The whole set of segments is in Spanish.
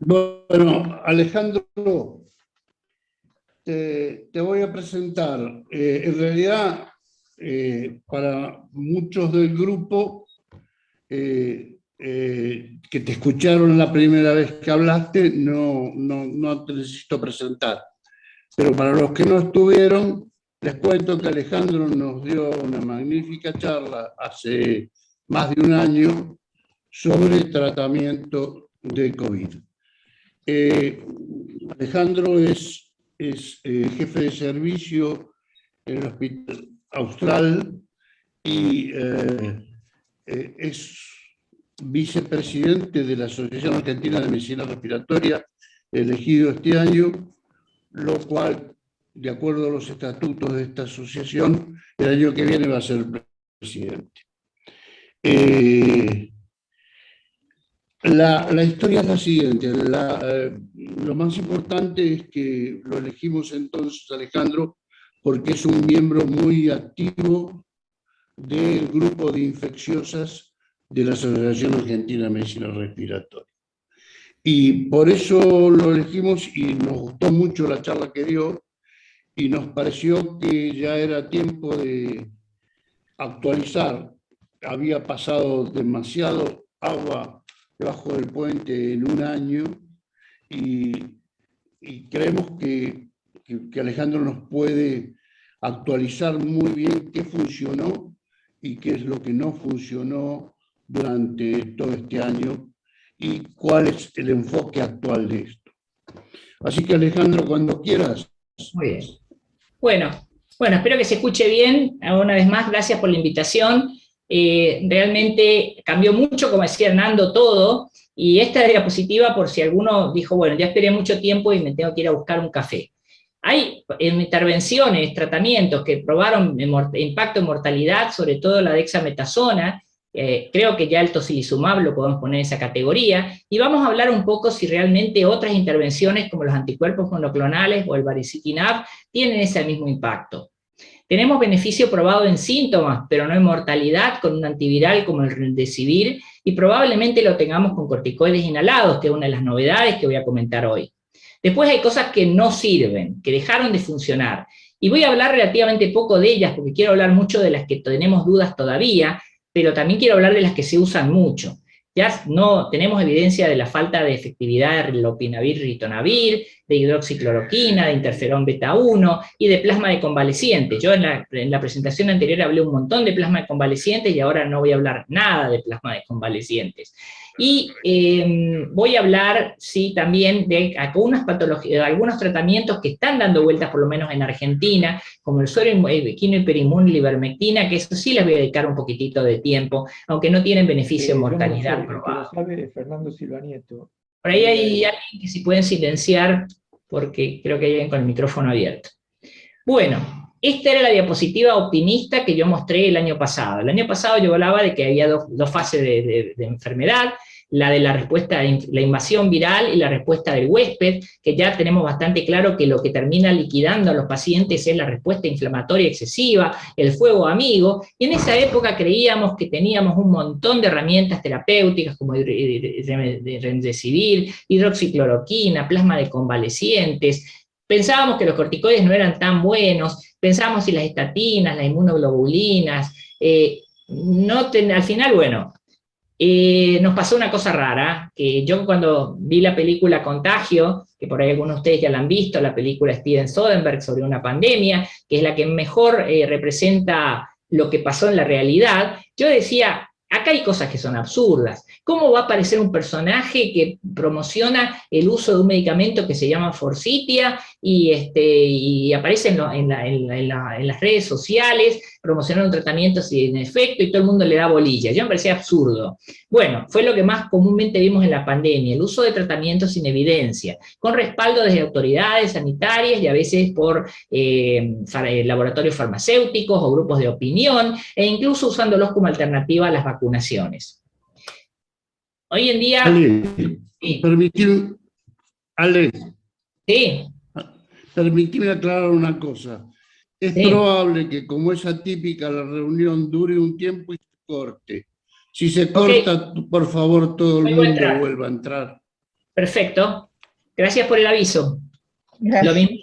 Bueno, Alejandro, te voy a presentar. En realidad, para muchos del grupo que te escucharon la primera vez que hablaste, no te necesito presentar. Pero para los que no estuvieron, les cuento que Alejandro nos dio una magnífica charla hace más de un año sobre tratamiento de COVID. Alejandro es jefe de servicio en el Hospital Austral y es vicepresidente de la Asociación Argentina de Medicina Respiratoria, elegido este año, lo cual, de acuerdo a los estatutos de esta asociación, el año que viene va a ser presidente. La historia es la siguiente. Lo más importante es que lo elegimos entonces, Alejandro, porque es un miembro muy activo del grupo de infecciosas de la Asociación Argentina de Medicina Respiratoria. Y por eso lo elegimos y nos gustó mucho la charla que dio y nos pareció que ya era tiempo de actualizar. Había pasado demasiado agua debajo del puente en un año y, y creemos que Alejandro nos puede actualizar muy bien qué funcionó y qué es lo que no funcionó durante todo este año y cuál es el enfoque actual de esto. Así que Alejandro, cuando quieras. Muy bien. Bueno, bueno, espero que se escuche bien. Una vez más, gracias por la invitación. Realmente cambió mucho, como decía Hernando, todo. Y esta diapositiva, por si alguno dijo, bueno, ya esperé mucho tiempo y me tengo que ir a buscar un café. Hay intervenciones, tratamientos que probaron impacto en mortalidad, sobre todo la dexametasona. Creo que ya el tocilizumab lo podemos poner en esa categoría, y vamos a hablar un poco si realmente otras intervenciones como los anticuerpos monoclonales o el baricitinib tienen ese mismo impacto. Tenemos beneficio probado en síntomas, pero no en mortalidad, con un antiviral como el remdesivir, y probablemente lo tengamos con corticoides inhalados, que es una de las novedades que voy a comentar hoy. Después hay cosas que no sirven, que dejaron de funcionar, y voy a hablar relativamente poco de ellas, porque quiero hablar mucho de las que tenemos dudas todavía, pero también quiero hablar de las que se usan mucho. Ya no tenemos evidencia de la falta de efectividad de lopinavir, ritonavir, de hidroxicloroquina, de interferón beta 1 y de plasma de convalecientes. Yo en la presentación anterior hablé un montón de plasma de convalecientes y ahora no voy a hablar nada de plasma de convalecientes. Y voy a hablar, sí, también de algunas patologías, de algunos tratamientos que están dando vueltas, por lo menos en Argentina, como el suero hiperinmune y la ivermectina, que eso sí les voy a dedicar un poquitito de tiempo, aunque no tienen beneficio en mortalidad el que probado. lo sabe es Fernando Silva Nieto. Por ahí hay alguien que si pueden silenciar, porque creo que hay alguien con el micrófono abierto. Bueno, esta era la diapositiva optimista que yo mostré el año pasado. El año pasado yo hablaba de que había dos fases de enfermedad, la de la respuesta, la invasión viral y la respuesta del huésped, que ya tenemos bastante claro que lo que termina liquidando a los pacientes es la respuesta inflamatoria excesiva, el fuego amigo, y en esa época creíamos que teníamos un montón de herramientas terapéuticas como remdesivir, hidroxicloroquina, plasma de convalecientes. Pensábamos que los corticoides no eran tan buenos, pensábamos si las estatinas, las inmunoglobulinas, al final, bueno, nos pasó una cosa rara, que yo cuando vi la película Contagio, que por ahí algunos de ustedes ya la han visto, la película Steven Soderbergh sobre una pandemia, que es la que mejor representa lo que pasó en la realidad, yo decía, acá hay cosas que son absurdas. ¿Cómo va a aparecer un personaje que promociona el uso de un medicamento que se llama Forsythia y aparece en las redes sociales promocionando un tratamiento sin efecto y todo el mundo le da bolilla? Yo me parecía absurdo. Bueno, fue lo que más comúnmente vimos en la pandemia, el uso de tratamientos sin evidencia, con respaldo desde autoridades sanitarias y a veces por laboratorios farmacéuticos o grupos de opinión, e incluso usándolos como alternativa a las vacunaciones. Hoy en día... Ale, sí. Sí. Permitime aclarar una cosa. Es probable que, como es atípica, la reunión dure un tiempo y se corte. Si se corta, por favor, todo el mundo vuelva a entrar. Perfecto. Gracias por el aviso. Gracias. Lo mismo.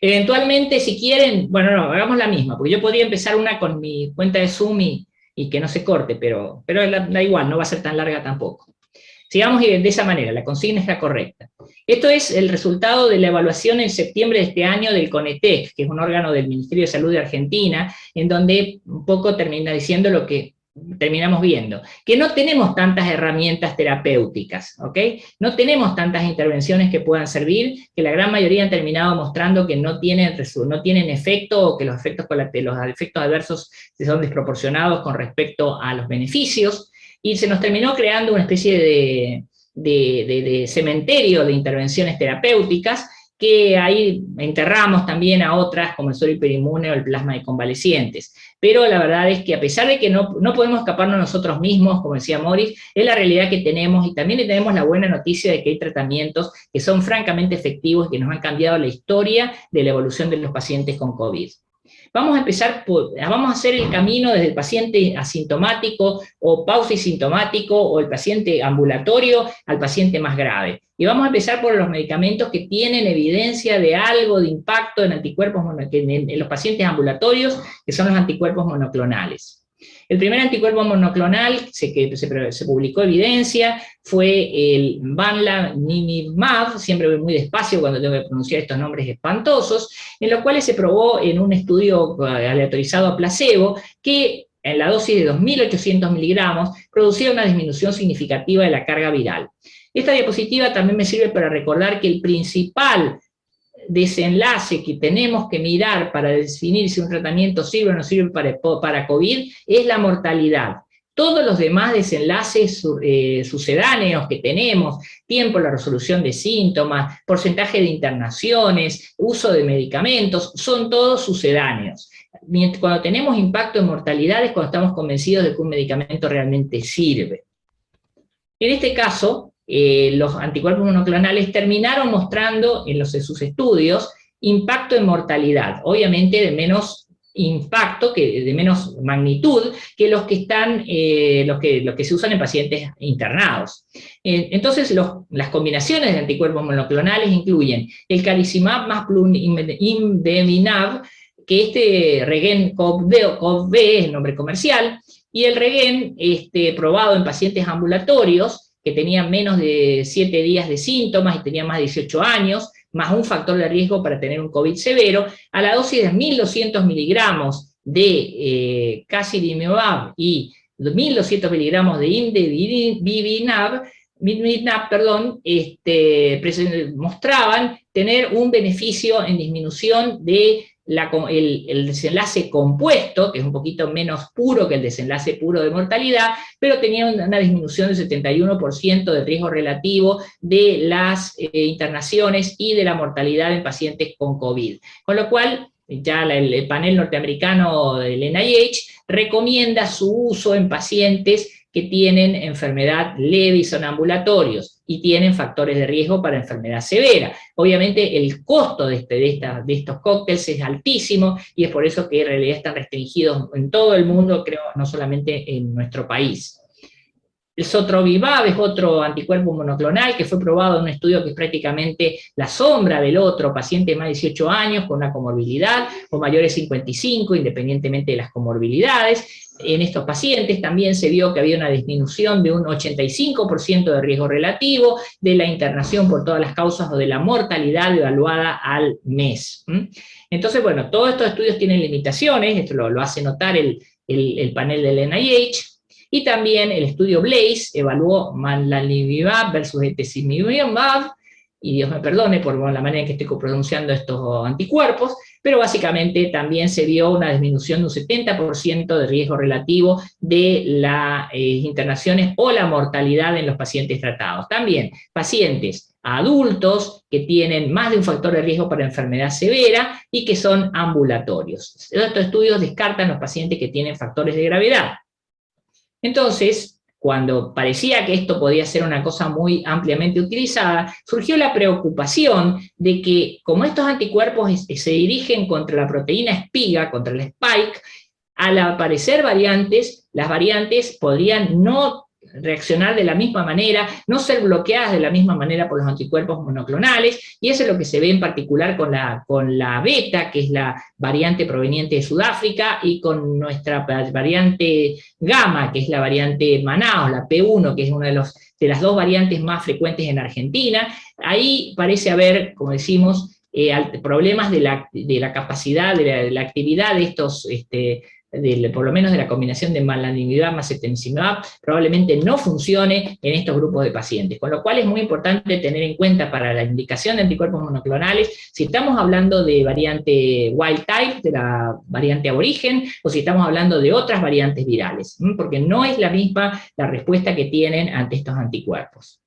Eventualmente, si quieren, bueno, no, hagamos la misma, porque yo podría empezar una con mi cuenta de Zoom y que no se corte, pero da igual, no va a ser tan larga tampoco. Sigamos de esa manera, la consigna es la correcta. Esto es el resultado de la evaluación en septiembre de este año del CONETEC, que es un órgano del Ministerio de Salud de Argentina, en donde un poco termina diciendo lo que terminamos viendo, que no tenemos tantas herramientas terapéuticas, ¿ok? No tenemos tantas intervenciones que puedan servir, que la gran mayoría han terminado mostrando que no tienen efecto, o que los efectos adversos son desproporcionados con respecto a los beneficios, y se nos terminó creando una especie de cementerio de intervenciones terapéuticas, que ahí enterramos también a otras, como el suero hiperinmune o el plasma de convalecientes. Pero la verdad es que a pesar de que no podemos escaparnos nosotros mismos, como decía Morris, es la realidad que tenemos, y también tenemos la buena noticia de que hay tratamientos que son francamente efectivos y que nos han cambiado la historia de la evolución de los pacientes con COVID. Vamos a hacer el camino desde el paciente asintomático o pausisintomático o el paciente ambulatorio al paciente más grave. Y vamos a empezar por los medicamentos que tienen evidencia de algo de impacto en anticuerpos en los pacientes ambulatorios, que son los anticuerpos monoclonales. El primer anticuerpo monoclonal que se publicó evidencia fue el bamlanivimab, siempre voy muy despacio cuando tengo que pronunciar estos nombres espantosos, en los cuales se probó en un estudio aleatorizado a placebo que en la dosis de 2.800 miligramos producía una disminución significativa de la carga viral. Esta diapositiva también me sirve para recordar que el principal desenlace que tenemos que mirar para definir si un tratamiento sirve o no sirve para COVID es la mortalidad. Todos los demás desenlaces sucedáneos que tenemos, tiempo en la resolución de síntomas, porcentaje de internaciones, uso de medicamentos, son todos sucedáneos. Cuando tenemos impacto en mortalidad es cuando estamos convencidos de que un medicamento realmente sirve. En este caso, los anticuerpos monoclonales terminaron mostrando en sus estudios impacto en mortalidad, obviamente de menos impacto, de menos magnitud que los que están, los que se usan en pacientes internados. Entonces, las combinaciones de anticuerpos monoclonales incluyen el carizimab más imdevinab, que este Regen COV es el nombre comercial, y el Regen probado en pacientes ambulatorios que tenían menos de 7 días de síntomas y tenían más de 18 años, más un factor de riesgo para tener un COVID severo, a la dosis de 1.200 miligramos de casirivimab y 1.200 miligramos de imdevirinab, mostraban tener un beneficio en disminución de el desenlace compuesto, que es un poquito menos puro que el desenlace puro de mortalidad, pero tenía una disminución del 71% del riesgo relativo de las internaciones y de la mortalidad en pacientes con COVID. Con lo cual, ya el panel norteamericano del NIH recomienda su uso en pacientes que tienen enfermedad leve y son ambulatorios y tienen factores de riesgo para enfermedad severa. Obviamente el costo de estos cócteles es altísimo y es por eso que en realidad están restringidos en todo el mundo, creo, no solamente en nuestro país. El sotrovimab es otro anticuerpo monoclonal que fue probado en un estudio que es prácticamente la sombra del otro, paciente de más de 18 años con una comorbilidad o mayores de 55, independientemente de las comorbilidades. En estos pacientes también se vio que había una disminución de un 85% de riesgo relativo, de la internación por todas las causas o de la mortalidad evaluada al mes. Entonces, bueno, todos estos estudios tienen limitaciones, esto lo hace notar el panel del NIH, y también el estudio Blaze evaluó bamlanivimab versus etesimimab, y Dios me perdone por la manera en que estoy pronunciando estos anticuerpos, pero básicamente también se vio una disminución de un 70% de riesgo relativo de las internaciones o la mortalidad en los pacientes tratados. También pacientes adultos que tienen más de un factor de riesgo para enfermedad severa y que son ambulatorios. Estos estudios descartan los pacientes que tienen factores de gravedad. Entonces, cuando parecía que esto podía ser una cosa muy ampliamente utilizada, surgió la preocupación de que, como estos anticuerpos se dirigen contra la proteína espiga, contra el spike, al aparecer variantes, las variantes podrían no reaccionar de la misma manera, no ser bloqueadas de la misma manera por los anticuerpos monoclonales, y eso es lo que se ve en particular con la beta, que es la variante proveniente de Sudáfrica, y con nuestra variante gamma, que es la variante Manaus, la P1, que es una de las dos variantes más frecuentes en Argentina. Ahí parece haber, como decimos, problemas de la capacidad, de la actividad de estos, por lo menos de la combinación de malanimab más etesevimab, probablemente no funcione en estos grupos de pacientes, con lo cual es muy importante tener en cuenta para la indicación de anticuerpos monoclonales, si estamos hablando de variante wild type, de la variante aborigen, o si estamos hablando de otras variantes virales, porque no es la misma la respuesta que tienen ante estos anticuerpos.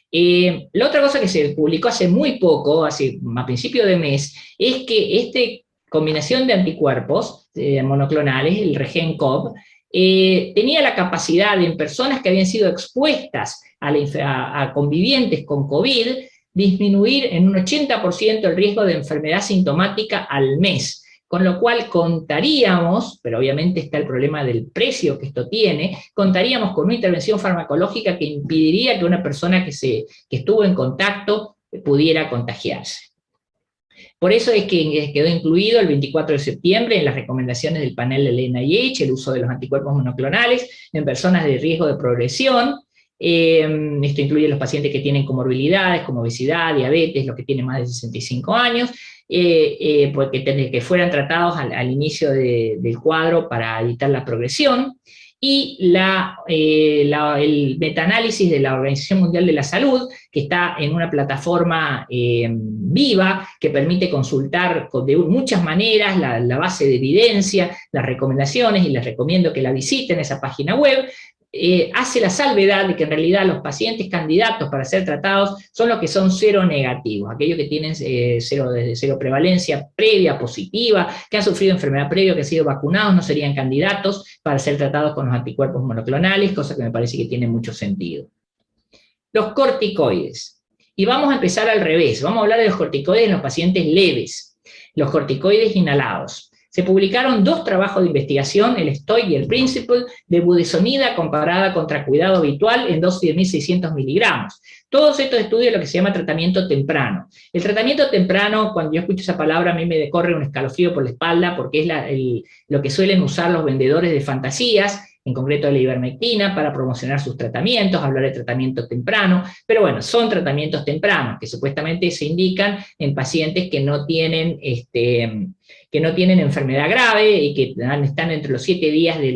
La otra cosa que se publicó hace muy poco, a principio de mes, es que esta combinación de anticuerpos monoclonales, el REGEN-COV, tenía la capacidad en personas que habían sido expuestas a convivientes con COVID, disminuir en un 80% el riesgo de enfermedad sintomática al mes. Con lo cual contaríamos, pero obviamente está el problema del precio que esto tiene, contaríamos con una intervención farmacológica que impediría que una persona que estuvo en contacto pudiera contagiarse. Por eso es que quedó incluido el 24 de septiembre en las recomendaciones del panel del NIH el uso de los anticuerpos monoclonales en personas de riesgo de progresión. Esto incluye los pacientes que tienen comorbilidades como obesidad, diabetes, los que tienen más de 65 años, que fueran tratados al inicio del cuadro para evitar la progresión, y el metaanálisis de la Organización Mundial de la Salud, que está en una plataforma viva, que permite consultar de muchas maneras la base de evidencia, las recomendaciones, y les recomiendo que la visiten, esa página web. Hace la salvedad de que en realidad los pacientes candidatos para ser tratados son los que son cero negativos, aquellos que tienen cero prevalencia previa positiva, que han sufrido enfermedad previa, que han sido vacunados, no serían candidatos para ser tratados con los anticuerpos monoclonales, cosa que me parece que tiene mucho sentido. Los corticoides. Y vamos a empezar al revés, vamos a hablar de los corticoides en los pacientes leves, los corticoides inhalados. Se publicaron 2 trabajos de investigación, el STOIC y el Principle, de budesonida comparada contra cuidado habitual en dosis de 1.600 miligramos. Todos estos estudios lo que se llama tratamiento temprano. El tratamiento temprano, cuando yo escucho esa palabra, a mí me corre un escalofrío por la espalda, porque es lo que suelen usar los vendedores de fantasías, en concreto de la ivermectina, para promocionar sus tratamientos, hablar de tratamiento temprano, pero bueno, son tratamientos tempranos, que supuestamente se indican en pacientes que no tienen enfermedad grave y que están entre los 7 días de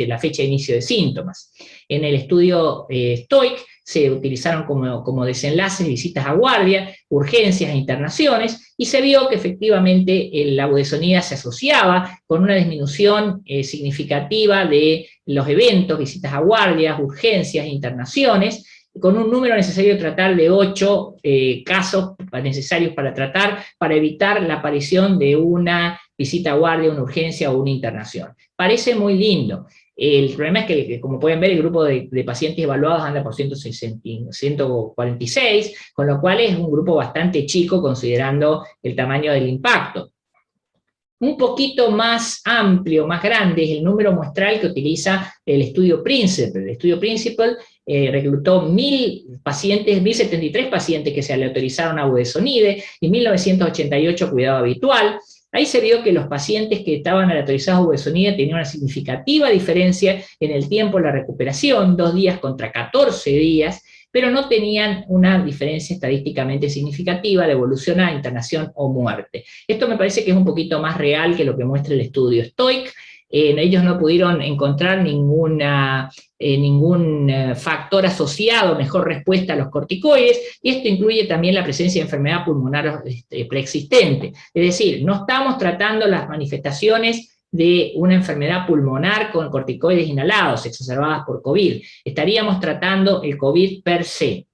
la fecha de inicio de síntomas. En el estudio STOIC se utilizaron como desenlaces visitas a guardia, urgencias e internaciones, y se vio que efectivamente la budesonida se asociaba con una disminución significativa de los eventos, visitas a guardias, urgencias e internaciones, con un número necesario de tratar de 8 casos necesarios para tratar, para evitar la aparición de una visita a guardia, una urgencia o una internación. Parece muy lindo. El problema es que, como pueden ver, el grupo de pacientes evaluados anda por 146, con lo cual es un grupo bastante chico considerando el tamaño del impacto. Un poquito más amplio, más grande, es el número muestral que utiliza el estudio Principle. El estudio Principle reclutó 1.073 pacientes que se le autorizaron a budesonide y 1.988 cuidado habitual. Ahí se vio que los pacientes que estaban autorizados a budesonide tenían una significativa diferencia en el tiempo de la recuperación, 2 días contra 14 días, pero no tenían una diferencia estadísticamente significativa de evolución a internación o muerte. Esto me parece que es un poquito más real que lo que muestra el estudio STOIC. Ellos no pudieron encontrar ningún factor asociado, mejor respuesta a los corticoides, y esto incluye también la presencia de enfermedad pulmonar preexistente. Es decir, no estamos tratando las manifestaciones de una enfermedad pulmonar con corticoides inhalados, exacerbadas por COVID. Estaríamos tratando el COVID per se.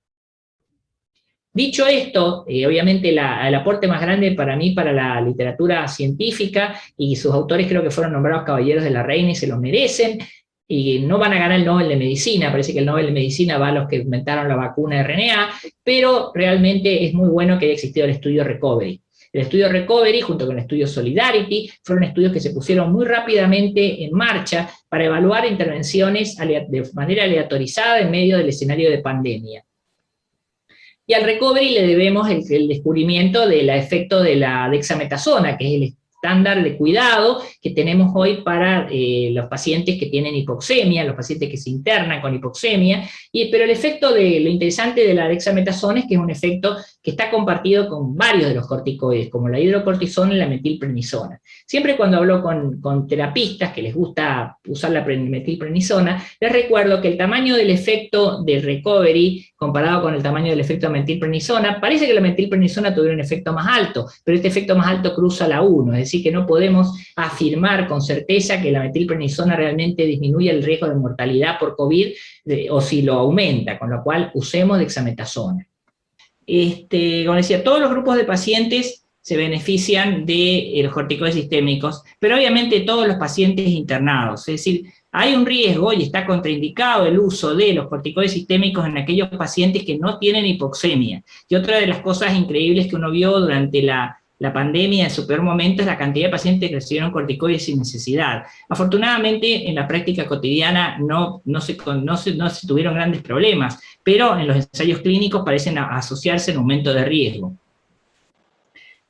Dicho esto, obviamente el aporte más grande para mí, para la literatura científica, y sus autores creo que fueron nombrados caballeros de la reina y se los merecen, y no van a ganar el Nobel de Medicina, parece que el Nobel de Medicina va a los que inventaron la vacuna RNA, pero realmente es muy bueno que haya existido el estudio Recovery. El estudio Recovery, junto con el estudio Solidarity, fueron estudios que se pusieron muy rápidamente en marcha para evaluar intervenciones de manera aleatorizada en medio del escenario de pandemia. Y al Recovery le debemos el descubrimiento del efecto de la dexametasona, que es el estándar de cuidado que tenemos hoy para los pacientes que tienen hipoxemia, los pacientes que se internan con hipoxemia, pero el efecto lo interesante de la dexametasona es que es un efecto que está compartido con varios de los corticoides, como la hidrocortisona y la metilprednisona. Siempre cuando hablo con terapistas que les gusta usar la metilprednisona, les recuerdo que el tamaño del efecto del Recovery comparado con el tamaño del efecto de metilprednisona, parece que la metilprednisona tuviera un efecto más alto, pero este efecto más alto cruza la 1, es decir, que no podemos afirmar con certeza que la metilprednisona realmente disminuye el riesgo de mortalidad por COVID o si lo aumenta, con lo cual usemos dexametasona. Como decía, todos los grupos de pacientes se benefician de los corticoides sistémicos, pero obviamente todos los pacientes internados, es decir, hay un riesgo y está contraindicado el uso de los corticoides sistémicos en aquellos pacientes que no tienen hipoxemia. Y otra de las cosas increíbles que uno vio durante la pandemia en su peor momento es la cantidad de pacientes que recibieron corticoides sin necesidad. Afortunadamente, en la práctica cotidiana no se tuvieron grandes problemas, pero en los ensayos clínicos parecen asociarse en aumento de riesgo.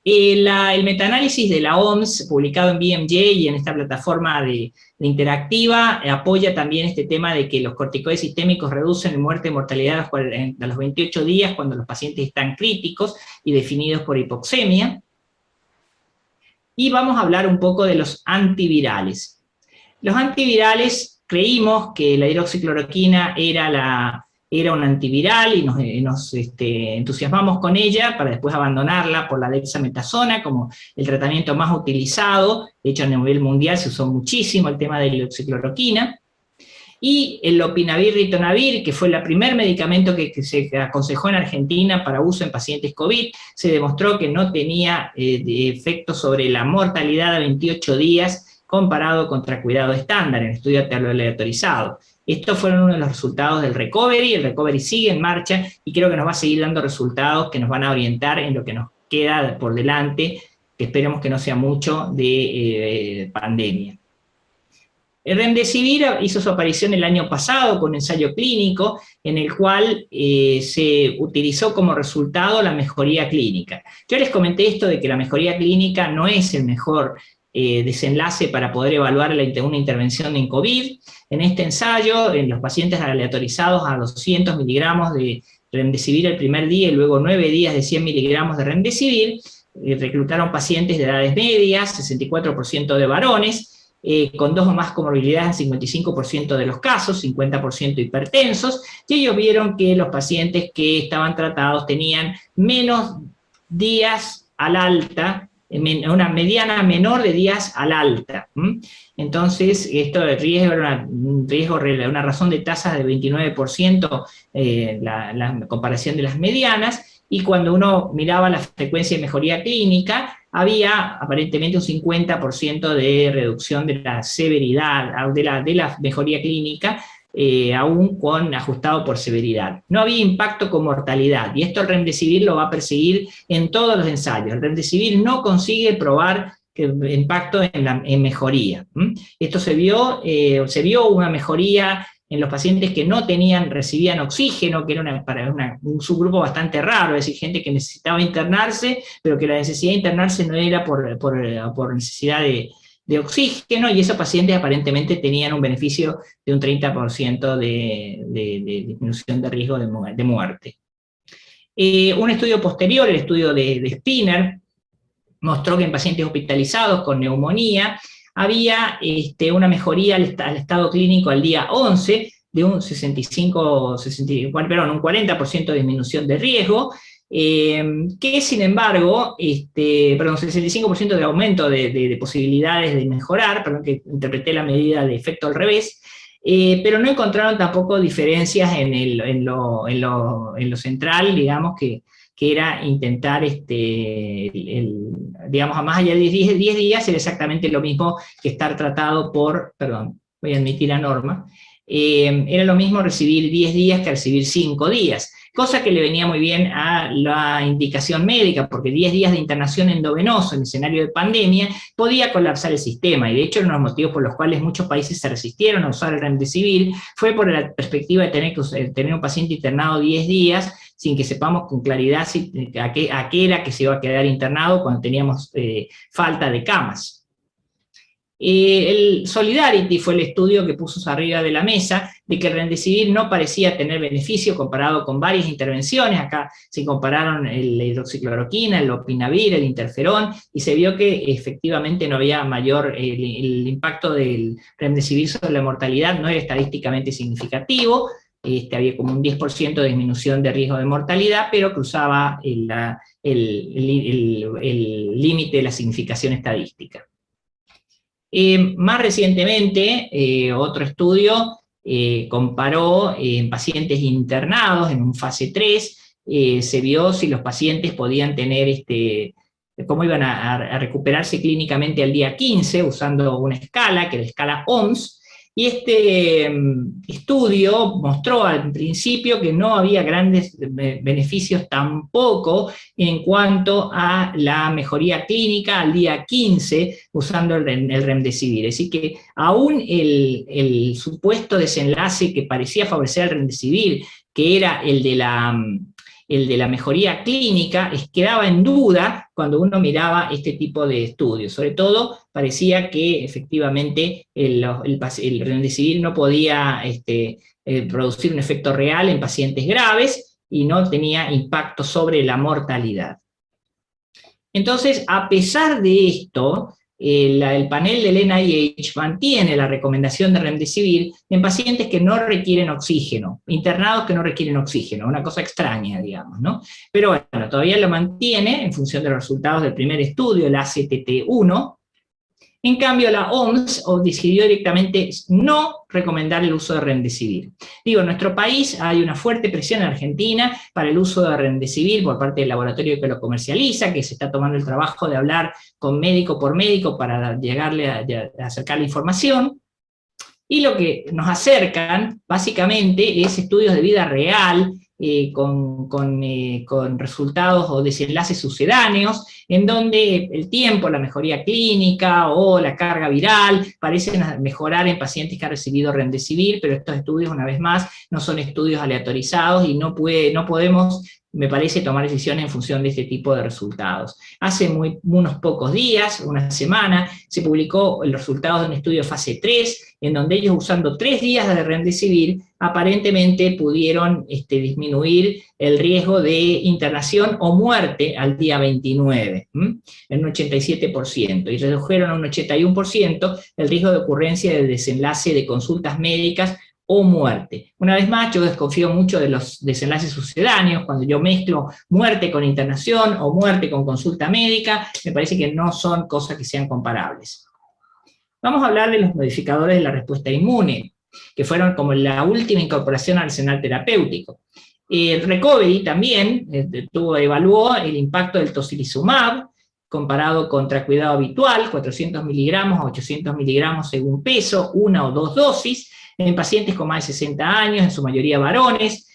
El metaanálisis de la OMS, publicado en BMJ y en esta plataforma de interactiva, apoya también este tema de que los corticoides sistémicos reducen en muerte y mortalidad a los 28 días cuando los pacientes están críticos y definidos por hipoxemia. Y vamos a hablar un poco de los antivirales. Los antivirales, creímos que la hidroxicloroquina era un antiviral y nos entusiasmamos con ella para después abandonarla por la dexametasona como el tratamiento más utilizado. De hecho, a nivel mundial se usó muchísimo el tema de la hidroxicloroquina. Y el lopinavir-ritonavir, que fue el primer medicamento que se aconsejó en Argentina para uso en pacientes COVID, se demostró que no tenía efecto sobre la mortalidad a 28 días comparado contra cuidado estándar en estudio aleatorizado. Estos fueron uno de los resultados del Recovery. El Recovery sigue en marcha y creo que nos va a seguir dando resultados que nos van a orientar en lo que nos queda por delante, que esperemos que no sea mucho de pandemia. El Remdesivir hizo su aparición el año pasado con un ensayo clínico en el cual se utilizó como resultado la mejoría clínica. Yo les comenté esto de que la mejoría clínica no es el mejor desenlace para poder evaluar una intervención en COVID. En este ensayo, en los pacientes aleatorizados a 200 miligramos de Remdesivir el primer día y luego 9 días de 100 miligramos de Remdesivir, reclutaron pacientes de edades medias, 64% de varones, con 2 o más comorbilidades en 55% de los casos, 50% hipertensos, y ellos vieron que los pacientes que estaban tratados tenían menos días al alta, una mediana menor de días al alta. Entonces, esto de riesgo era una razón de tasas de 29%, la comparación de las medianas, y cuando uno miraba la frecuencia de mejoría clínica, había aparentemente un 50% de reducción de la severidad, de la mejoría clínica, aún ajustado por severidad. No había impacto con mortalidad, y esto el Remdesivir lo va a perseguir en todos los ensayos. El Remdesivir no consigue probar impacto en mejoría. Esto se vio una mejoría en los pacientes que no recibían oxígeno, que era para un subgrupo bastante raro, es decir, gente que necesitaba internarse, pero que la necesidad de internarse no era por necesidad de oxígeno, y esos pacientes aparentemente tenían un beneficio de un 30% de disminución de riesgo de muerte. Un estudio posterior, el estudio de Spinner, mostró que en pacientes hospitalizados con neumonía había una mejoría al estado clínico al día 11 de un 40% de disminución de riesgo, que sin embargo, 65% de aumento de posibilidades de mejorar, perdón que interpreté la medida de efecto al revés, pero no encontraron tampoco diferencias en lo central, digamos, que era intentar, digamos, a más allá de 10 días, era exactamente lo mismo que estar tratado voy a admitir la norma, era lo mismo recibir 10 días que recibir 5 días. cosa que le venía muy bien a la indicación médica, porque 10 días de internación endovenoso en escenario de pandemia podía colapsar el sistema, y de hecho uno de los motivos por los cuales muchos países se resistieron a usar el remdesivir fue por la perspectiva de tener un paciente internado 10 días, sin que sepamos con claridad a qué era que se iba a quedar internado cuando teníamos falta de camas. El Solidarity fue el estudio que puso arriba de la mesa de que el remdesivir no parecía tener beneficio comparado con varias intervenciones. Acá se compararon la hidroxicloroquina, el lopinavir, el interferón, y se vio que efectivamente no había mayor, el impacto del remdesivir sobre la mortalidad no era estadísticamente significativo. Había como un 10% de disminución de riesgo de mortalidad, pero cruzaba el límite de la significación estadística. Más recientemente, otro estudio comparó en pacientes internados en un fase 3, se vio si los pacientes podían tener, cómo iban a recuperarse clínicamente al día 15, usando una escala, que es la escala OMS, y este estudio mostró al principio que no había grandes beneficios tampoco en cuanto a la mejoría clínica al día 15 usando el remdesivir. Así que aún el supuesto desenlace que parecía favorecer el remdesivir, que era el de la mejoría clínica, quedaba en duda cuando uno miraba este tipo de estudios. Sobre todo, parecía que efectivamente el remdesivir no podía producir un efecto real en pacientes graves y no tenía impacto sobre la mortalidad. Entonces, a pesar de esto, el panel del NIH mantiene la recomendación de remdesivir en pacientes que no requieren oxígeno, internados que no requieren oxígeno, una cosa extraña, digamos, ¿no? Pero bueno, todavía lo mantiene en función de los resultados del primer estudio, el ACTT-1. En cambio, la OMS decidió directamente no recomendar el uso de remdesivir. Digo, en nuestro país hay una fuerte presión en Argentina para el uso de remdesivir por parte del laboratorio que lo comercializa, que se está tomando el trabajo de hablar con médico por médico para llegarle a acercar la información. Y lo que nos acercan, básicamente, es estudios de vida real, con resultados o desenlaces sucedáneos, en donde el tiempo, la mejoría clínica o la carga viral parecen mejorar en pacientes que han recibido remdesivir, pero estos estudios, una vez más, no son estudios aleatorizados y no podemos, me parece, tomar decisiones en función de este tipo de resultados. Hace unos pocos días, una semana, se publicó el resultado de un estudio fase 3, en donde ellos, usando 3 días de remdesivir, aparentemente pudieron disminuir el riesgo de internación o muerte al día 29, en un 87%, y redujeron a un 81% el riesgo de ocurrencia del desenlace de consultas médicas o muerte. Una vez más, yo desconfío mucho de los desenlaces sucedáneos, cuando yo mezclo muerte con internación o muerte con consulta médica, me parece que no son cosas que sean comparables. Vamos a hablar de los modificadores de la respuesta inmune, que fueron como la última incorporación al arsenal terapéutico. El Recovery también evaluó el impacto del tocilizumab, comparado contra cuidado habitual, 400 miligramos a 800 miligramos según peso, 1 o 2 dosis, en pacientes con más de 60 años, en su mayoría varones,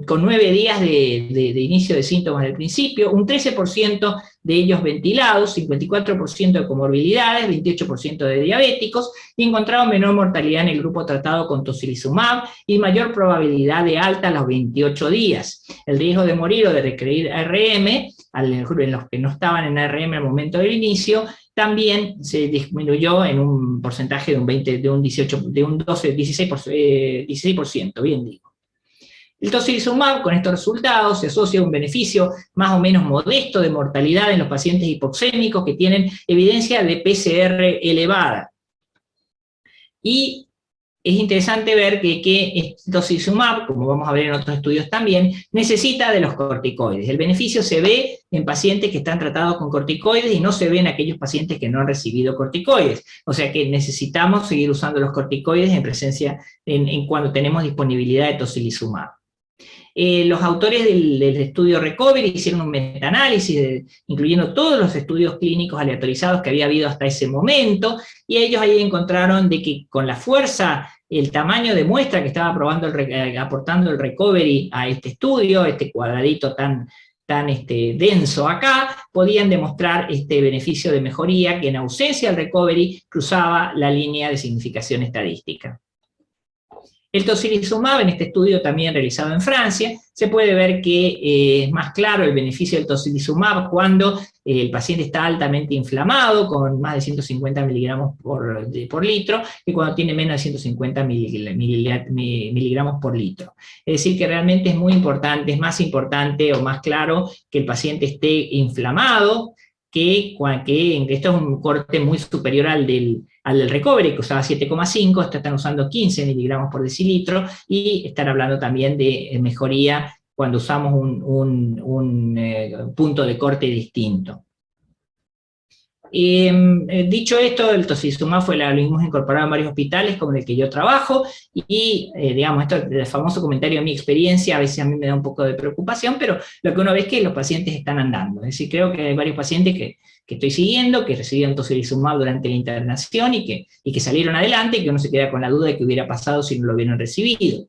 con 9 días de inicio de síntomas del principio, un 13% de ellos ventilados, 54% de comorbilidades, 28% de diabéticos, y encontraron menor mortalidad en el grupo tratado con tocilizumab y mayor probabilidad de alta a los 28 días. El riesgo de morir o de requerir ARM, en los que no estaban en ARM al momento del inicio, también se disminuyó en un porcentaje de un 16%, bien digo. El tocilizumab, con estos resultados, se asocia a un beneficio más o menos modesto de mortalidad en los pacientes hipoxémicos que tienen evidencia de PCR elevada. Y es interesante ver que el tocilizumab, como vamos a ver en otros estudios también, necesita de los corticoides. El beneficio se ve en pacientes que están tratados con corticoides y no se ve en aquellos pacientes que no han recibido corticoides. O sea que necesitamos seguir usando los corticoides en presencia, cuando tenemos disponibilidad de tocilizumab. Los autores del estudio Recovery hicieron un metaanálisis, incluyendo todos los estudios clínicos aleatorizados que había habido hasta ese momento, y ellos ahí encontraron de que con la fuerza el tamaño de muestra que estaba aportando el recovery a este estudio, este cuadradito tan denso acá, podían demostrar este beneficio de mejoría que en ausencia del recovery cruzaba la línea de significación estadística. El tocilizumab, en este estudio también realizado en Francia, se puede ver que es más claro el beneficio del tocilizumab cuando el paciente está altamente inflamado, con más de 150 miligramos por litro, que cuando tiene menos de 150 miligramos por litro. Es decir, que realmente es muy importante, es más importante o más claro que el paciente esté inflamado, que esto es un corte muy superior al del recovery, que usaba 7,5, están usando 15 miligramos por decilitro, y están hablando también de mejoría cuando usamos un punto de corte distinto. Dicho esto, el tocilizumab lo hemos incorporado en varios hospitales como el que yo trabajo, y digamos, esto es el famoso comentario de mi experiencia, a veces a mí me da un poco de preocupación, pero lo que uno ve es que los pacientes están andando. Es decir, creo que hay varios pacientes que estoy siguiendo, que recibieron tocilizumab durante la internación y que salieron adelante, y que uno se queda con la duda de qué hubiera pasado si no lo hubieran recibido.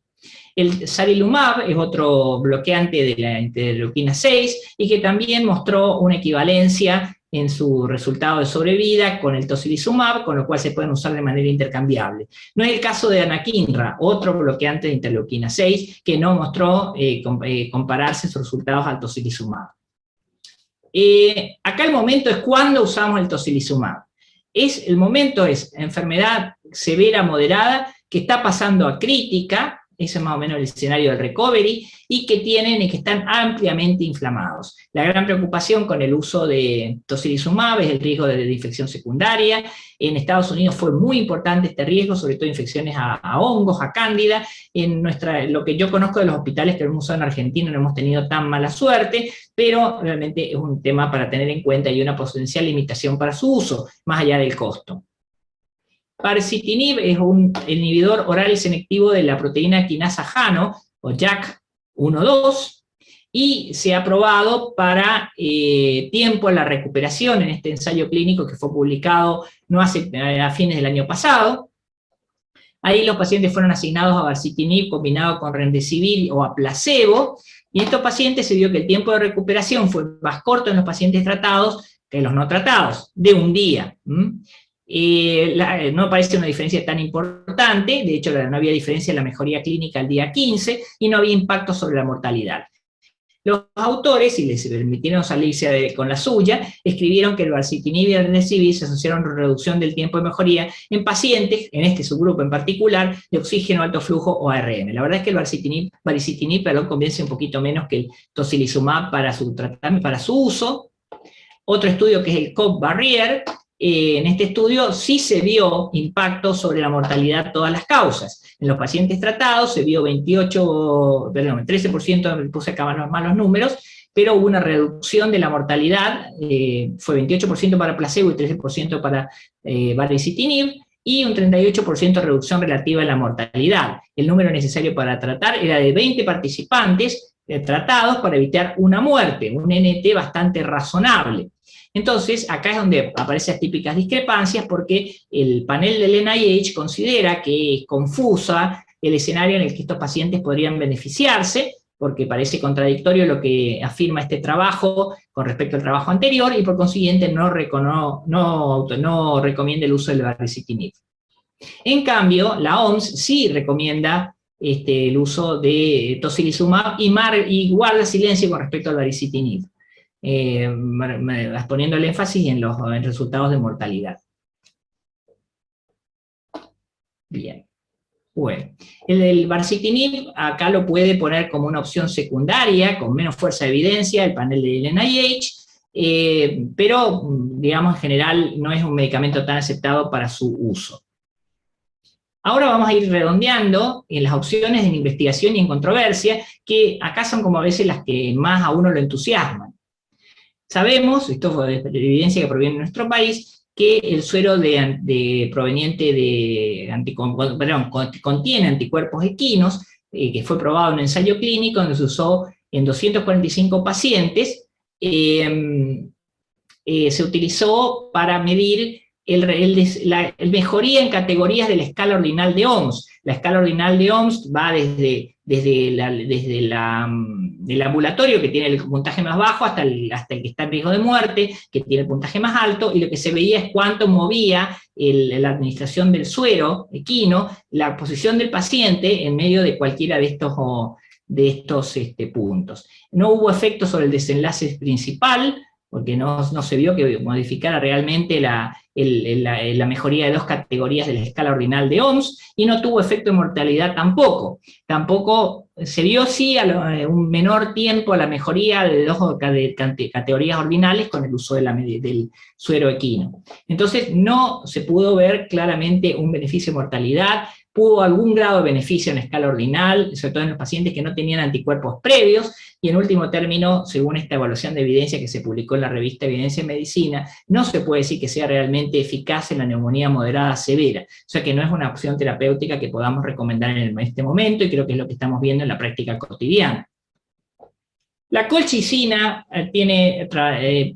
El sarilumab es otro bloqueante de la interleuquina 6, y que también mostró una equivalencia en su resultado de sobrevida con el tocilizumab, con lo cual se pueden usar de manera intercambiable. No es el caso de anakinra, otro bloqueante de interleuquina 6, que no mostró compararse sus resultados al tocilizumab. Acá el momento es cuando usamos el tocilizumab. El momento es enfermedad severa, moderada, que está pasando a crítica, ese es más o menos el escenario del recovery, y que están ampliamente inflamados. La gran preocupación con el uso de tocilizumab es el riesgo de infección secundaria. En Estados Unidos fue muy importante este riesgo, sobre todo infecciones a hongos, a cándida. Lo que yo conozco de los hospitales que hemos usado en Argentina no hemos tenido tan mala suerte, pero realmente es un tema para tener en cuenta y una potencial limitación para su uso, más allá del costo. Baricitinib es un inhibidor oral y selectivo de la proteína quinasa JANO, o JAK1/2, y se ha probado para tiempo en la recuperación en este ensayo clínico que fue publicado a fines del año pasado. Ahí los pacientes fueron asignados a baricitinib combinado con remdesivir o a placebo, y en estos pacientes se vio que el tiempo de recuperación fue más corto en los pacientes tratados que en los no tratados, de un día. No parece una diferencia tan importante, de hecho no había diferencia en la mejoría clínica al día 15, y no había impacto sobre la mortalidad. Los autores, y les permitieron salirse con la suya, escribieron que el baricitinib y el remdesivir se asociaron con reducción del tiempo de mejoría en pacientes, en este subgrupo en particular, de oxígeno alto flujo o ARM. La verdad es que el baricitinib convence un poquito menos que el tocilizumab para su uso. Otro estudio que es el COP Barrier, en este estudio sí se vio impacto sobre la mortalidad, todas las causas. En los pacientes tratados se vio 13%, puse acá los malos números, pero hubo una reducción de la mortalidad, fue 28% para placebo y 13% para baricitinib, y un 38% de reducción relativa en la mortalidad. El número necesario para tratar era de 20 participantes tratados para evitar una muerte, un NT bastante razonable. Entonces, acá es donde aparecen las típicas discrepancias, porque el panel del NIH considera que es confusa el escenario en el que estos pacientes podrían beneficiarse, porque parece contradictorio lo que afirma este trabajo con respecto al trabajo anterior, y por consiguiente no recomienda el uso del baricitinib. En cambio, la OMS sí recomienda el uso de tocilizumab y guarda silencio con respecto al baricitinib, poniendo el énfasis en los resultados de mortalidad. Bien. Bueno, el baricitinib acá lo puede poner como una opción secundaria, con menos fuerza de evidencia, el panel del NIH, pero, digamos, en general no es un medicamento tan aceptado para su uso. Ahora vamos a ir redondeando en las opciones en investigación y en controversia, que acá son como a veces las que más a uno lo entusiasman. Sabemos, esto es evidencia que proviene de nuestro país, que el suero contiene anticuerpos equinos, que fue probado en un ensayo clínico donde se usó en 245 pacientes, se utilizó para medir mejoría en categorías de la escala ordinal de OMS. La escala ordinal de OMS va desde el ambulatorio, que tiene el puntaje más bajo, hasta el que está en riesgo de muerte, que tiene el puntaje más alto, y lo que se veía es cuánto movía la administración del suero equino, la posición del paciente en medio de cualquiera de estos puntos. No hubo efecto sobre el desenlace principal, porque no se vio que modificara realmente la mejoría de 2 categorías de la escala ordinal de OMS, y no tuvo efecto en mortalidad tampoco. Tampoco se vio, sí, un menor tiempo a la mejoría de 2 categorías ordinales con el uso del suero equino. Entonces no se pudo ver claramente un beneficio de mortalidad. Hubo algún grado de beneficio en escala ordinal, sobre todo en los pacientes que no tenían anticuerpos previos, y en último término, según esta evaluación de evidencia que se publicó en la revista Evidencia en Medicina, no se puede decir que sea realmente eficaz en la neumonía moderada severa, o sea que no es una opción terapéutica que podamos recomendar en este momento, y creo que es lo que estamos viendo en la práctica cotidiana. La colchicina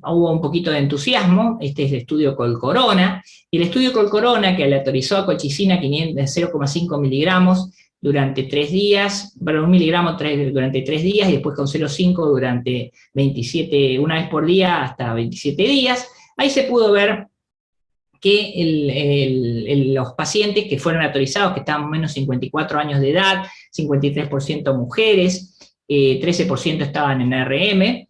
hubo un poquito de entusiasmo. Este es el estudio Colcorona, y el estudio Colcorona, que aleatorizó a colchicina 0,5 miligramos durante 3 días, bueno, 1 miligramo durante 3 días, y después con 0,5 durante 27, una vez por día hasta 27 días, ahí se pudo ver que los pacientes que fueron autorizados, que estaban menos 54 años de edad, 53% mujeres, 13% estaban en ARM,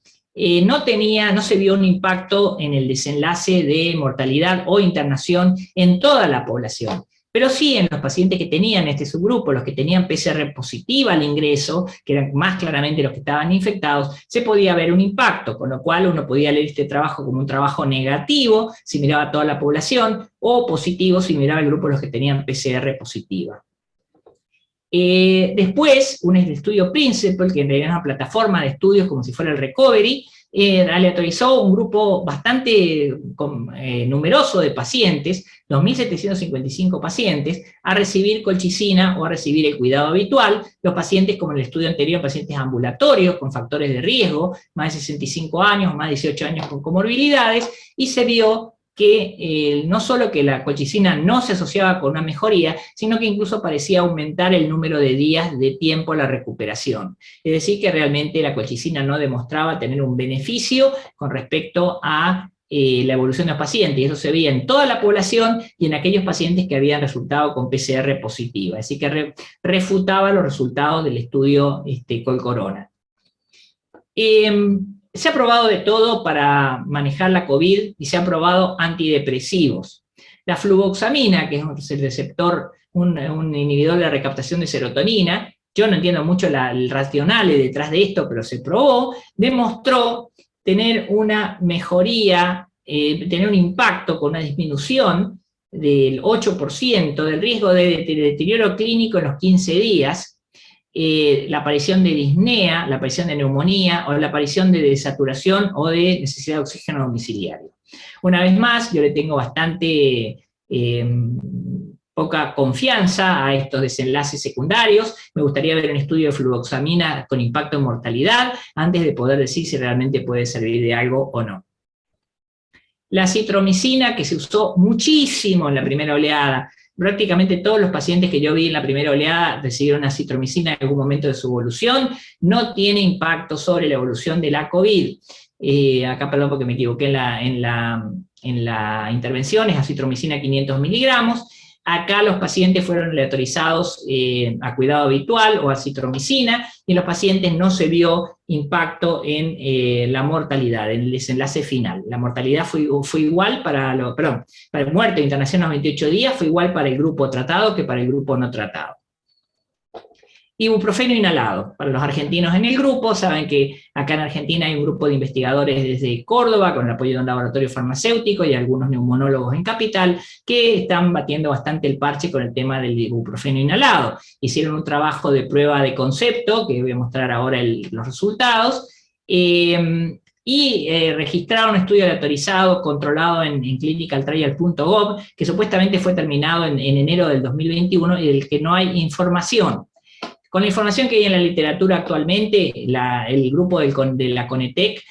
no se vio un impacto en el desenlace de mortalidad o internación en toda la población, pero sí en los pacientes que tenían este subgrupo, los que tenían PCR positiva al ingreso, que eran más claramente los que estaban infectados, se podía ver un impacto, con lo cual uno podía leer este trabajo como un trabajo negativo si miraba a toda la población, o positivo si miraba al grupo de los que tenían PCR positiva. Después, un estudio Principle, que en realidad es una plataforma de estudios como si fuera el Recovery, aleatorizó un grupo bastante numeroso de pacientes, 2.755 pacientes, a recibir colchicina o a recibir el cuidado habitual. Los pacientes, como en el estudio anterior, pacientes ambulatorios con factores de riesgo, más de 65 años, más de 18 años con comorbilidades, y se vio que no solo que la colchicina no se asociaba con una mejoría, sino que incluso parecía aumentar el número de días de tiempo a la recuperación. Es decir, que realmente la colchicina no demostraba tener un beneficio con respecto a la evolución de los pacientes, y eso se veía en toda la población y en aquellos pacientes que habían resultado con PCR positiva, así que refutaba los resultados del estudio Colcorona. Se ha probado de todo para manejar la COVID, y se ha probado antidepresivos. La fluvoxamina, que es el receptor, un inhibidor de la recaptación de serotonina, yo no entiendo mucho el racional detrás de esto, pero se probó, demostró tener una mejoría, tener un impacto con una disminución del 8% del riesgo de deterioro clínico en los 15 días, la aparición de disnea, la aparición de neumonía, o la aparición de desaturación o de necesidad de oxígeno domiciliario. Una vez más, yo le tengo bastante poca confianza a estos desenlaces secundarios. Me gustaría ver un estudio de fluvoxamina con impacto en mortalidad, antes de poder decir si realmente puede servir de algo o no. La acitromicina, que se usó muchísimo en la primera oleada, prácticamente todos los pacientes que yo vi en la primera oleada recibieron acitromicina en algún momento de su evolución, no tiene impacto sobre la evolución de la COVID. Acá, perdón, porque me equivoqué en la intervención, es acitromicina 500 miligramos. Acá los pacientes fueron aleatorizados a cuidado habitual o acitromicina, y en los pacientes no se vio impacto en la mortalidad, en el desenlace final. La mortalidad fue igual para muerte o internación a los 28 días, fue igual para el grupo tratado que para el grupo no tratado. Ibuprofeno inhalado. Para los argentinos en el grupo, saben que acá en Argentina hay un grupo de investigadores desde Córdoba, con el apoyo de un laboratorio farmacéutico y algunos neumonólogos en Capital, que están batiendo bastante el parche con el tema del ibuprofeno inhalado. Hicieron un trabajo de prueba de concepto, que voy a mostrar ahora los resultados, y registraron un estudio aleatorizado, controlado en clinicaltrial.gov, que supuestamente fue terminado en enero del 2021, y del que no hay información. Con la información que hay en la literatura actualmente, el grupo de la Conetec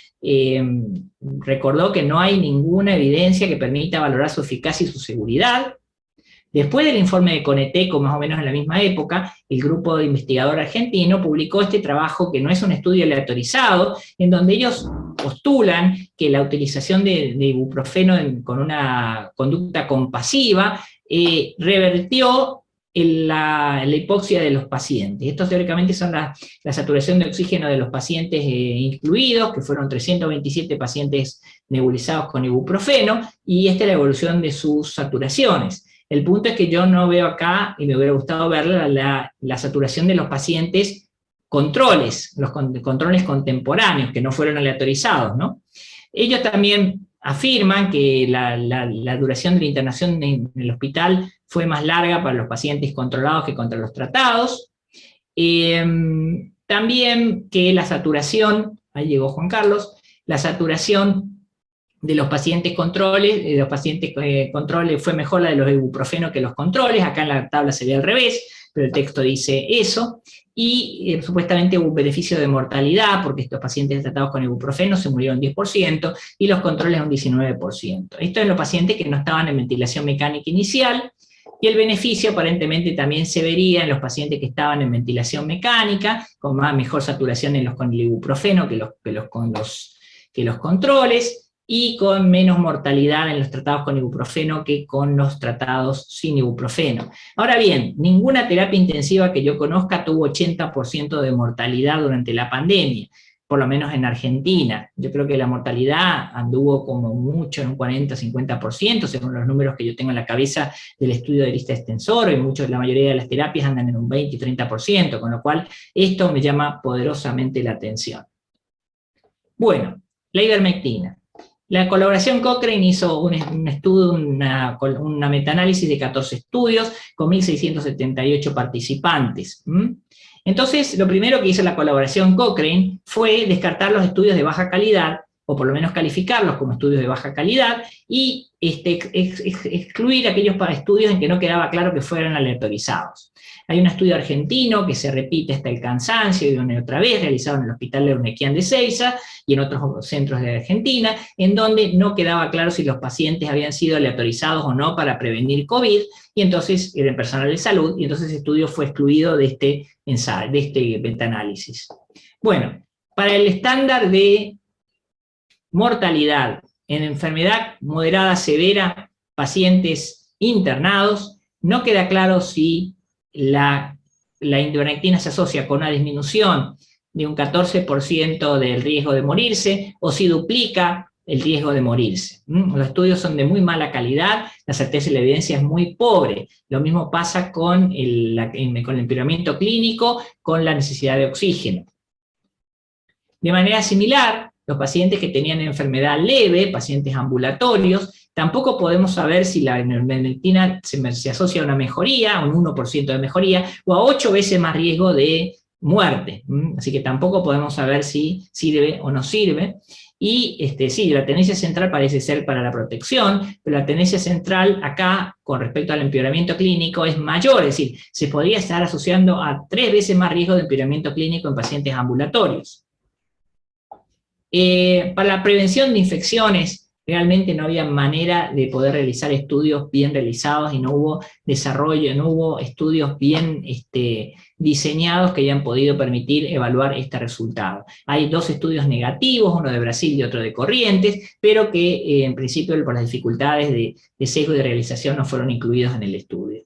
recordó que no hay ninguna evidencia que permita valorar su eficacia y su seguridad. Después del informe de Coneteco, más o menos en la misma época, el grupo de investigador argentino publicó este trabajo, que no es un estudio aleatorizado, en donde ellos postulan que la utilización de ibuprofeno con una conducta compasiva revertió la hipoxia de los pacientes. Estos teóricamente son la saturación de oxígeno de los pacientes incluidos, que fueron 327 pacientes nebulizados con ibuprofeno, y esta es la evolución de sus saturaciones. El punto es que yo no veo acá, y me hubiera gustado ver la saturación de los pacientes controles, los controles contemporáneos, que no fueron aleatorizados, ¿no? Ellos también afirman que la duración de la internación en el hospital fue más larga para los pacientes controlados que contra los tratados. También que la saturación, ahí llegó Juan Carlos, la saturación de los pacientes controles, fue mejor la de los ibuprofeno que los controles. Acá en la tabla se ve al revés, pero el texto dice eso, y supuestamente hubo un beneficio de mortalidad, porque estos pacientes tratados con ibuprofeno se murieron 10%, y los controles un 19%. Esto en los pacientes que no estaban en ventilación mecánica inicial, y el beneficio aparentemente también se vería en los pacientes que estaban en ventilación mecánica, con mejor saturación con el ibuprofeno que los controles, y con menos mortalidad en los tratados con ibuprofeno que con los tratados sin ibuprofeno. Ahora bien, ninguna terapia intensiva que yo conozca tuvo 80% de mortalidad durante la pandemia, por lo menos en Argentina. Yo creo que la mortalidad anduvo como mucho en un 40-50%, según los números que yo tengo en la cabeza del estudio de lista extensor, y la mayoría de las terapias andan en un 20 y 30%, con lo cual esto me llama poderosamente la atención. Bueno, la ivermectina. La colaboración Cochrane hizo un estudio, una metaanálisis de 14 estudios con 1.678 participantes. Entonces, lo primero que hizo la colaboración Cochrane fue descartar los estudios de baja calidad, o por lo menos calificarlos como estudios de baja calidad, y excluir aquellos estudios en que no quedaba claro que fueran aleatorizados. Hay un estudio argentino que se repite hasta el cansancio, y una y otra vez, realizado en el Hospital Leurnequian de Ezeiza y en otros centros de Argentina, en donde no quedaba claro si los pacientes habían sido aleatorizados o no para prevenir COVID, y entonces era personal de salud, y entonces ese estudio fue excluido de este metaanálisis. Bueno, para el estándar de mortalidad en enfermedad moderada severa, pacientes internados, no queda claro si la ivermectina se asocia con una disminución de un 14% del riesgo de morirse, o si duplica el riesgo de morirse. Los estudios son de muy mala calidad, la certeza y la evidencia es muy pobre. Lo mismo pasa con el empeoramiento clínico, con la necesidad de oxígeno. De manera similar, los pacientes que tenían enfermedad leve, pacientes ambulatorios, tampoco podemos saber si la ivermectina se asocia a una mejoría, a un 1% de mejoría, o a 8 veces más riesgo de muerte. Así que tampoco podemos saber si sirve o no sirve. Y sí, la tendencia central parece ser para la protección, pero la tendencia central acá, con respecto al empeoramiento clínico, es mayor, es decir, se podría estar asociando a 3 veces más riesgo de empeoramiento clínico en pacientes ambulatorios. Para la prevención de infecciones, realmente no había manera de poder realizar estudios bien realizados, y no hubo desarrollo, no hubo estudios bien diseñados que hayan podido permitir evaluar este resultado. Hay 2 estudios negativos, uno de Brasil y otro de Corrientes, pero que en principio por las dificultades de sesgo de realización no fueron incluidos en el estudio.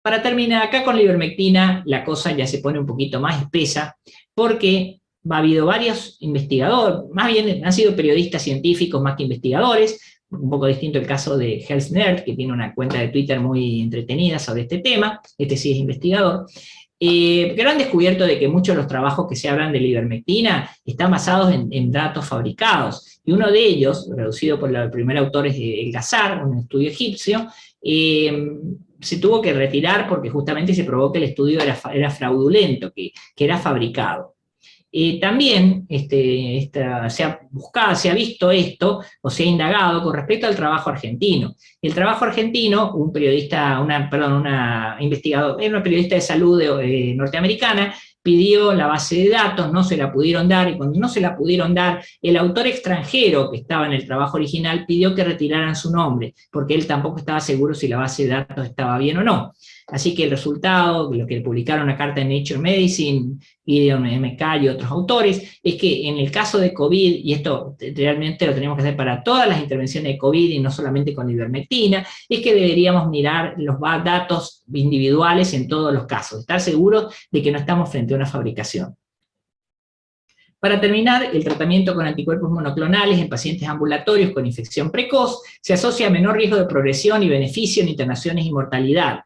Para terminar, acá con la ivermectina la cosa ya se pone un poquito más espesa, porque ha habido varios investigadores, más bien han sido periodistas científicos más que investigadores, un poco distinto el caso de Health Nerd, que tiene una cuenta de Twitter muy entretenida sobre este tema, este sí es investigador, que han descubierto de que muchos de los trabajos que se hablan de la ivermectina están basados en datos fabricados, y uno de ellos, reducido por el primer autor es El Gazar, un estudio egipcio, se tuvo que retirar porque justamente se probó que el estudio era fraudulento, que era fabricado. También se ha visto esto, o se ha indagado con respecto al trabajo argentino. El trabajo argentino, una periodista de salud norteamericana, pidió la base de datos, no se la pudieron dar, y cuando no se la pudieron dar, el autor extranjero que estaba en el trabajo original pidió que retiraran su nombre, porque él tampoco estaba seguro si la base de datos estaba bien o no. Así que el resultado, lo que publicaron una carta en Nature Medicine, Gideon MK y otros autores, es que en el caso de COVID, y esto realmente lo tenemos que hacer para todas las intervenciones de COVID y no solamente con ivermectina, es que deberíamos mirar los datos individuales en todos los casos, estar seguros de que no estamos frente a una fabricación. Para terminar, el tratamiento con anticuerpos monoclonales en pacientes ambulatorios con infección precoz se asocia a menor riesgo de progresión y beneficio en internaciones y mortalidad.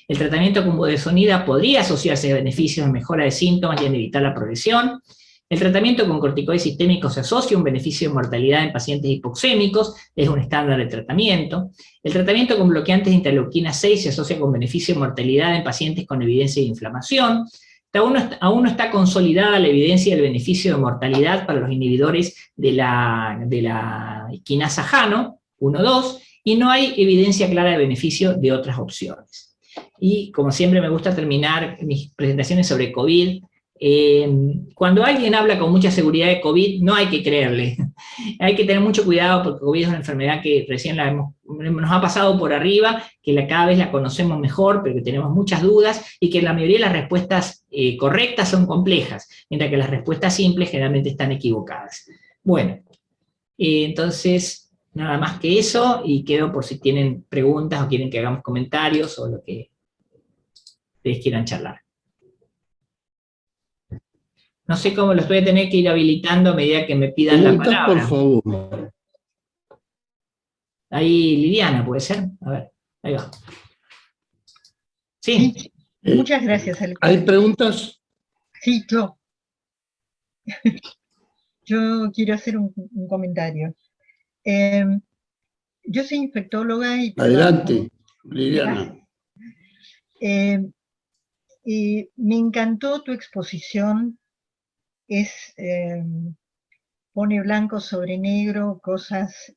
El tratamiento con budesonida podría asociarse a beneficios en mejora de síntomas y en evitar la progresión. El tratamiento con corticoides sistémicos se asocia a un beneficio de mortalidad en pacientes hipoxémicos, es un estándar de tratamiento. El tratamiento con bloqueantes de interleuquina 6 se asocia con beneficio de mortalidad en pacientes con evidencia de inflamación. Aún no está consolidada la evidencia del beneficio de mortalidad para los inhibidores de la quinasa JANO, 1,2, y no hay evidencia clara de beneficio de otras opciones. Y como siempre me gusta terminar mis presentaciones sobre COVID, cuando alguien habla con mucha seguridad de COVID, no hay que creerle. Hay que tener mucho cuidado porque COVID es una enfermedad que recién nos ha pasado por arriba, que cada vez la conocemos mejor, pero que tenemos muchas dudas, y que la mayoría de las respuestas correctas son complejas, mientras que las respuestas simples generalmente están equivocadas. Bueno, entonces, nada más que eso, y quedo por si tienen preguntas o quieren que hagamos comentarios o lo que ustedes quieran charlar. No sé cómo los voy a tener que ir habilitando a medida que me pidan la palabra. Por favor. Ahí Liliana, ¿puede ser? A ver, ahí va. Sí. Muchas gracias, Alejandro. ¿Hay preguntas? Sí, yo quiero hacer un comentario. Yo soy infectóloga y... Adelante, Liliana. Y me encantó tu exposición. Pone blanco sobre negro cosas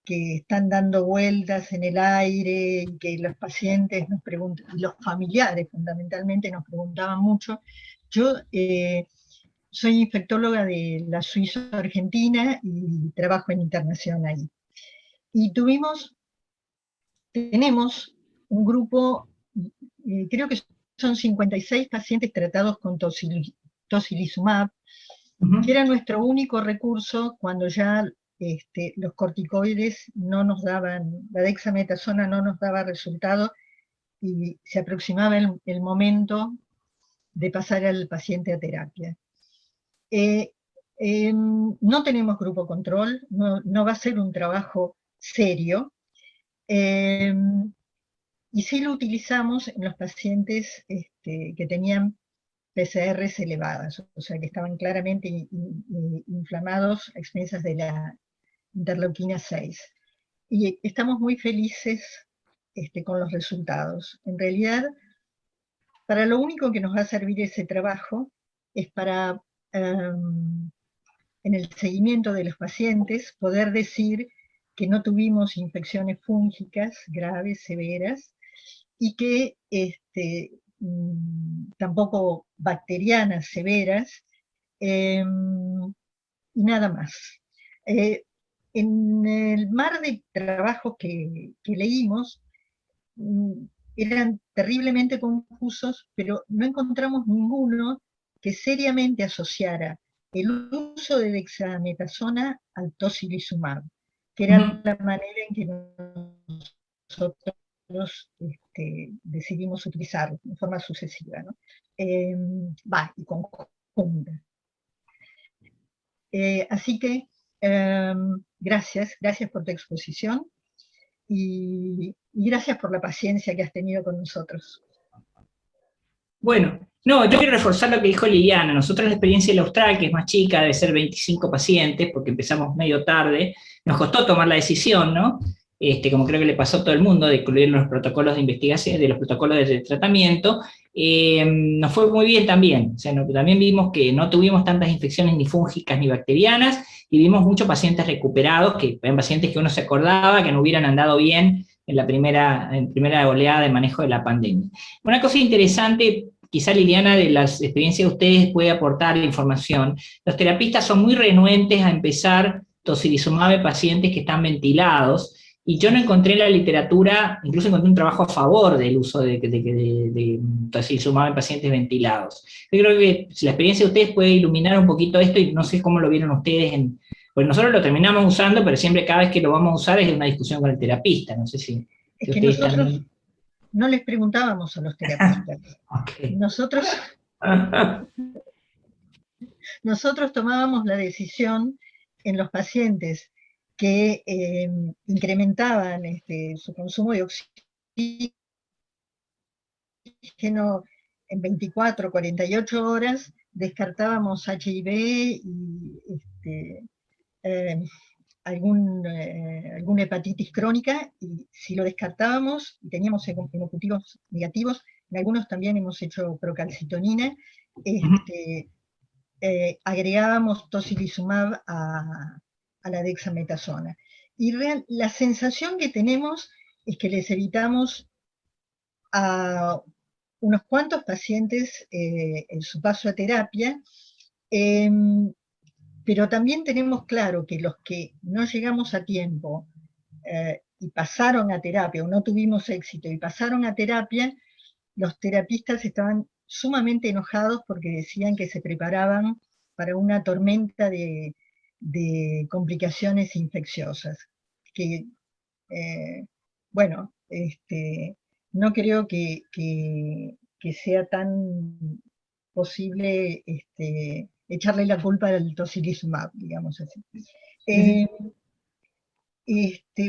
que están dando vueltas en el aire, y que los pacientes nos preguntan, y los familiares fundamentalmente nos preguntaban mucho. Yo soy infectóloga de la Suiza Argentina y trabajo en internación ahí. Y tenemos un grupo, creo que son 56 pacientes tratados con tocilizumab, que era nuestro único recurso cuando ya los corticoides no nos daban, la dexametasona no nos daba resultado y se aproximaba el momento de pasar al paciente a terapia. No tenemos grupo control, no va a ser un trabajo serio, y sí lo utilizamos en los pacientes que tenían PCRs elevadas, o sea que estaban claramente inflamados a expensas de la interleuquina 6. Y estamos muy felices con los resultados. En realidad, para lo único que nos va a servir ese trabajo es para, en el seguimiento de los pacientes, poder decir que no tuvimos infecciones fúngicas graves, severas, y que tampoco bacterianas severas, y nada más. En el mar de trabajos que leímos, eran terriblemente confusos, pero no encontramos ninguno que seriamente asociara el uso de dexametasona al tocilizumab, que era la manera en que nosotros decidimos utilizarlo en forma sucesiva, ¿no? Y conjunta. Así que gracias por tu exposición y gracias por la paciencia que has tenido con nosotros. Bueno, no, yo quiero reforzar lo que dijo Liliana. Nosotros la experiencia del Austral, que es más chica, de ser 25 pacientes, porque empezamos medio tarde, nos costó tomar la decisión, ¿no? Como creo que le pasó a todo el mundo, de incluir los protocolos de investigación, de los protocolos de tratamiento, nos fue muy bien también. O sea, también vimos que no tuvimos tantas infecciones ni fúngicas ni bacterianas, y vimos muchos pacientes recuperados, que eran pacientes que uno se acordaba que no hubieran andado bien en la primera oleada de manejo de la pandemia. Una cosa interesante quizá Liliana, de las experiencias de ustedes puede aportar información. Los terapistas son muy renuentes a empezar tocilizumab en pacientes que están ventilados, y yo no encontré en la literatura, incluso encontré un trabajo a favor del uso de tocilizumab en pacientes ventilados. Yo creo que si la experiencia de ustedes puede iluminar un poquito esto, y no sé cómo lo vieron ustedes, pues nosotros lo terminamos usando, pero siempre cada vez que lo vamos a usar es una discusión con el terapista, no sé si Es que ustedes nosotros también. no les preguntábamos a los terapistas. Okay. Nosotros tomábamos la decisión en los pacientes que incrementaban su consumo de oxígeno en 24, 48 horas, descartábamos HIV y alguna hepatitis crónica, y si lo descartábamos y teníamos hemocultivos negativos, en algunos también hemos hecho procalcitonina, agregábamos tocilizumab a la dexametasona. Y la sensación que tenemos es que les evitamos a unos cuantos pacientes en su paso a terapia, pero también tenemos claro que los que no llegamos a tiempo y pasaron a terapia, o no tuvimos éxito y pasaron a terapia, los terapistas estaban sumamente enojados porque decían que se preparaban para una tormenta de complicaciones infecciosas. Que, bueno, no creo que sea tan posible echarle la culpa al tocilizumab, digamos así.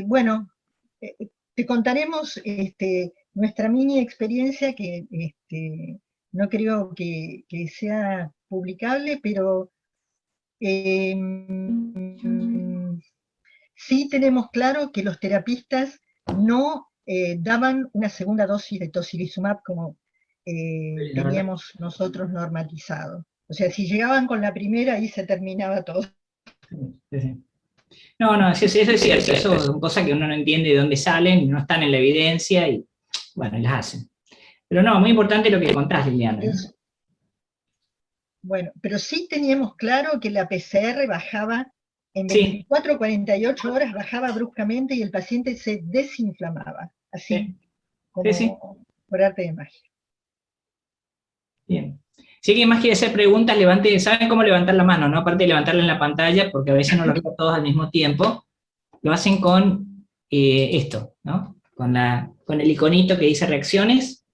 Bueno, te contaremos nuestra mini experiencia, que no creo que sea publicable, pero sí tenemos claro que los terapistas no daban una segunda dosis de tocilizumab como teníamos nosotros normatizado. O sea, si llegaban con la primera, ahí se terminaba todo. No, eso es cierto, eso son cosas que uno no entiende de dónde salen, no están en la evidencia, y bueno, las hacen. Pero no, muy importante lo que contás, Liliana. Bueno, pero sí teníamos claro que la PCR bajaba, en 24 o 48 horas bajaba bruscamente y el paciente se desinflamaba, así como por arte de magia. Bien. Si alguien más quiere hacer preguntas, ¿saben cómo levantar la mano, no? Aparte de levantarla en la pantalla, porque a veces no lo veo todos al mismo tiempo, lo hacen con esto, ¿no? Con el iconito que dice reacciones,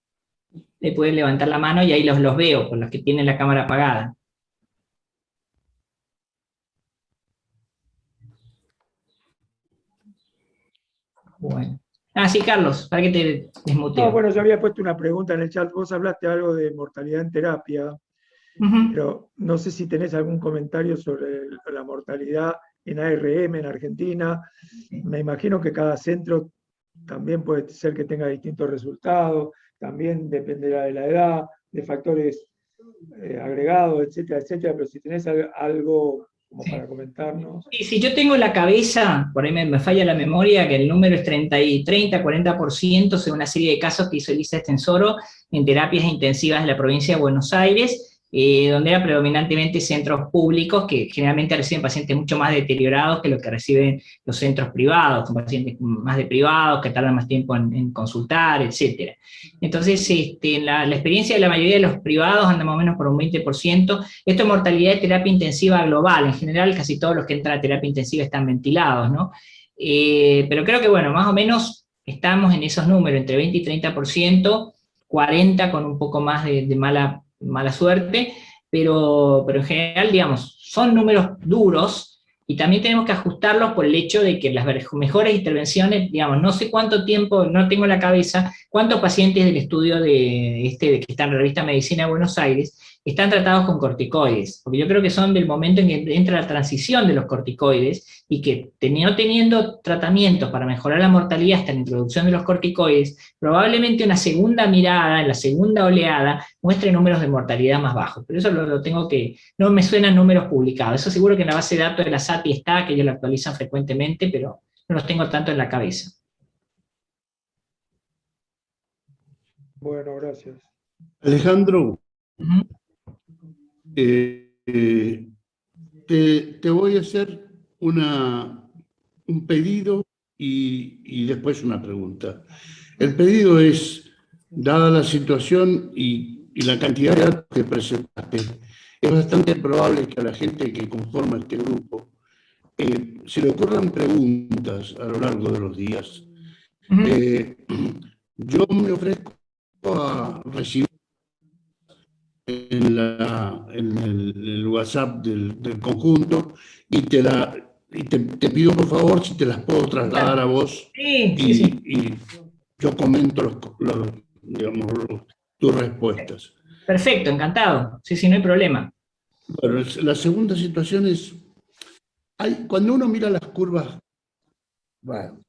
le pueden levantar la mano y ahí los veo, con los que tienen la cámara apagada. Bueno. Sí, Carlos, para que te desmuteo. No, bueno, yo había puesto una pregunta en el chat. Vos hablaste algo de mortalidad en terapia, pero no sé si tenés algún comentario sobre la mortalidad en ARM en Argentina. Me imagino que cada centro también puede ser que tenga distintos resultados, también dependerá de la edad, de factores agregados, etcétera, etcétera, pero si tenés algo como para comentarnos. Si yo tengo en la cabeza, por ahí me falla la memoria, que el número es 30-40%, según una serie de casos que hizo Elisa Estensoro en terapias intensivas de la provincia de Buenos Aires, donde eran predominantemente centros públicos que generalmente reciben pacientes mucho más deteriorados que lo que reciben los centros privados, con pacientes más de privados, que tardan más tiempo en consultar, etc. Entonces, la experiencia de la mayoría de los privados anda más o menos por un 20%. Esto es mortalidad de terapia intensiva global. En general, casi todos los que entran a terapia intensiva están ventilados, ¿no? Pero creo que, bueno, más o menos estamos en esos números, entre 20 y 30%, 40% con un poco más de mala suerte, pero en general, digamos, son números duros, y también tenemos que ajustarlos por el hecho de que las mejores intervenciones, digamos, no sé cuánto tiempo, no tengo en la cabeza, cuántos pacientes del estudio de que está en la revista Medicina de Buenos Aires, están tratados con corticoides, porque yo creo que son del momento en que entra la transición de los corticoides, y que no teniendo tratamientos para mejorar la mortalidad hasta la introducción de los corticoides, probablemente una segunda mirada, en la segunda oleada, muestre números de mortalidad más bajos. Pero eso lo tengo que, no me suenan números publicados, eso seguro que en la base de datos de la SATI está, que ellos lo actualizan frecuentemente, pero no los tengo tanto en la cabeza. Bueno, gracias. Alejandro, Ujú. te voy a hacer un pedido y después una pregunta. El pedido es, dada la situación y la cantidad de datos que presentaste, es bastante probable que a la gente que conforma este grupo se le ocurran preguntas a lo largo de los días. Ujú. Yo me ofrezco a recibir en el WhatsApp del conjunto y te pido por favor si te las puedo trasladar a vos Sí, sí, sí. y yo comento digamos, tus respuestas. Perfecto, encantado. Sí, sí, no hay problema. Bueno, la segunda situación es, cuando uno mira las curvas, bueno,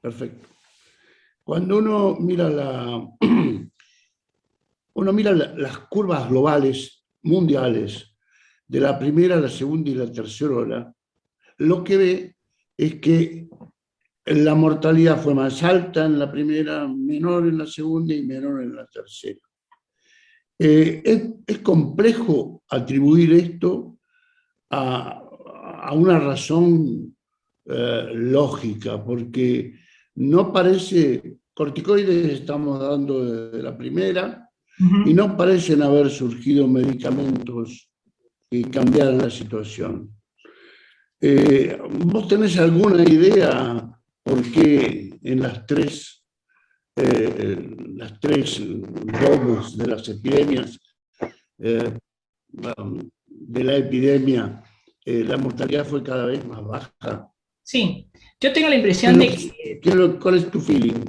perfecto. Cuando uno mira las curvas globales, mundiales, de la primera, la segunda y la tercera ola, lo que ve es que la mortalidad fue más alta en la primera, menor en la segunda y menor en la tercera. Es complejo atribuir esto a una razón lógica, porque no parece, corticoides estamos dando desde la primera, y Ujú. no parecen haber surgido medicamentos que cambiaran la situación. ¿Vos tenés alguna idea por qué en las tres domus de las epidemias, de la epidemia, la mortalidad fue cada vez más baja? Sí, yo tengo la impresión de que ¿Cuál es tu feeling?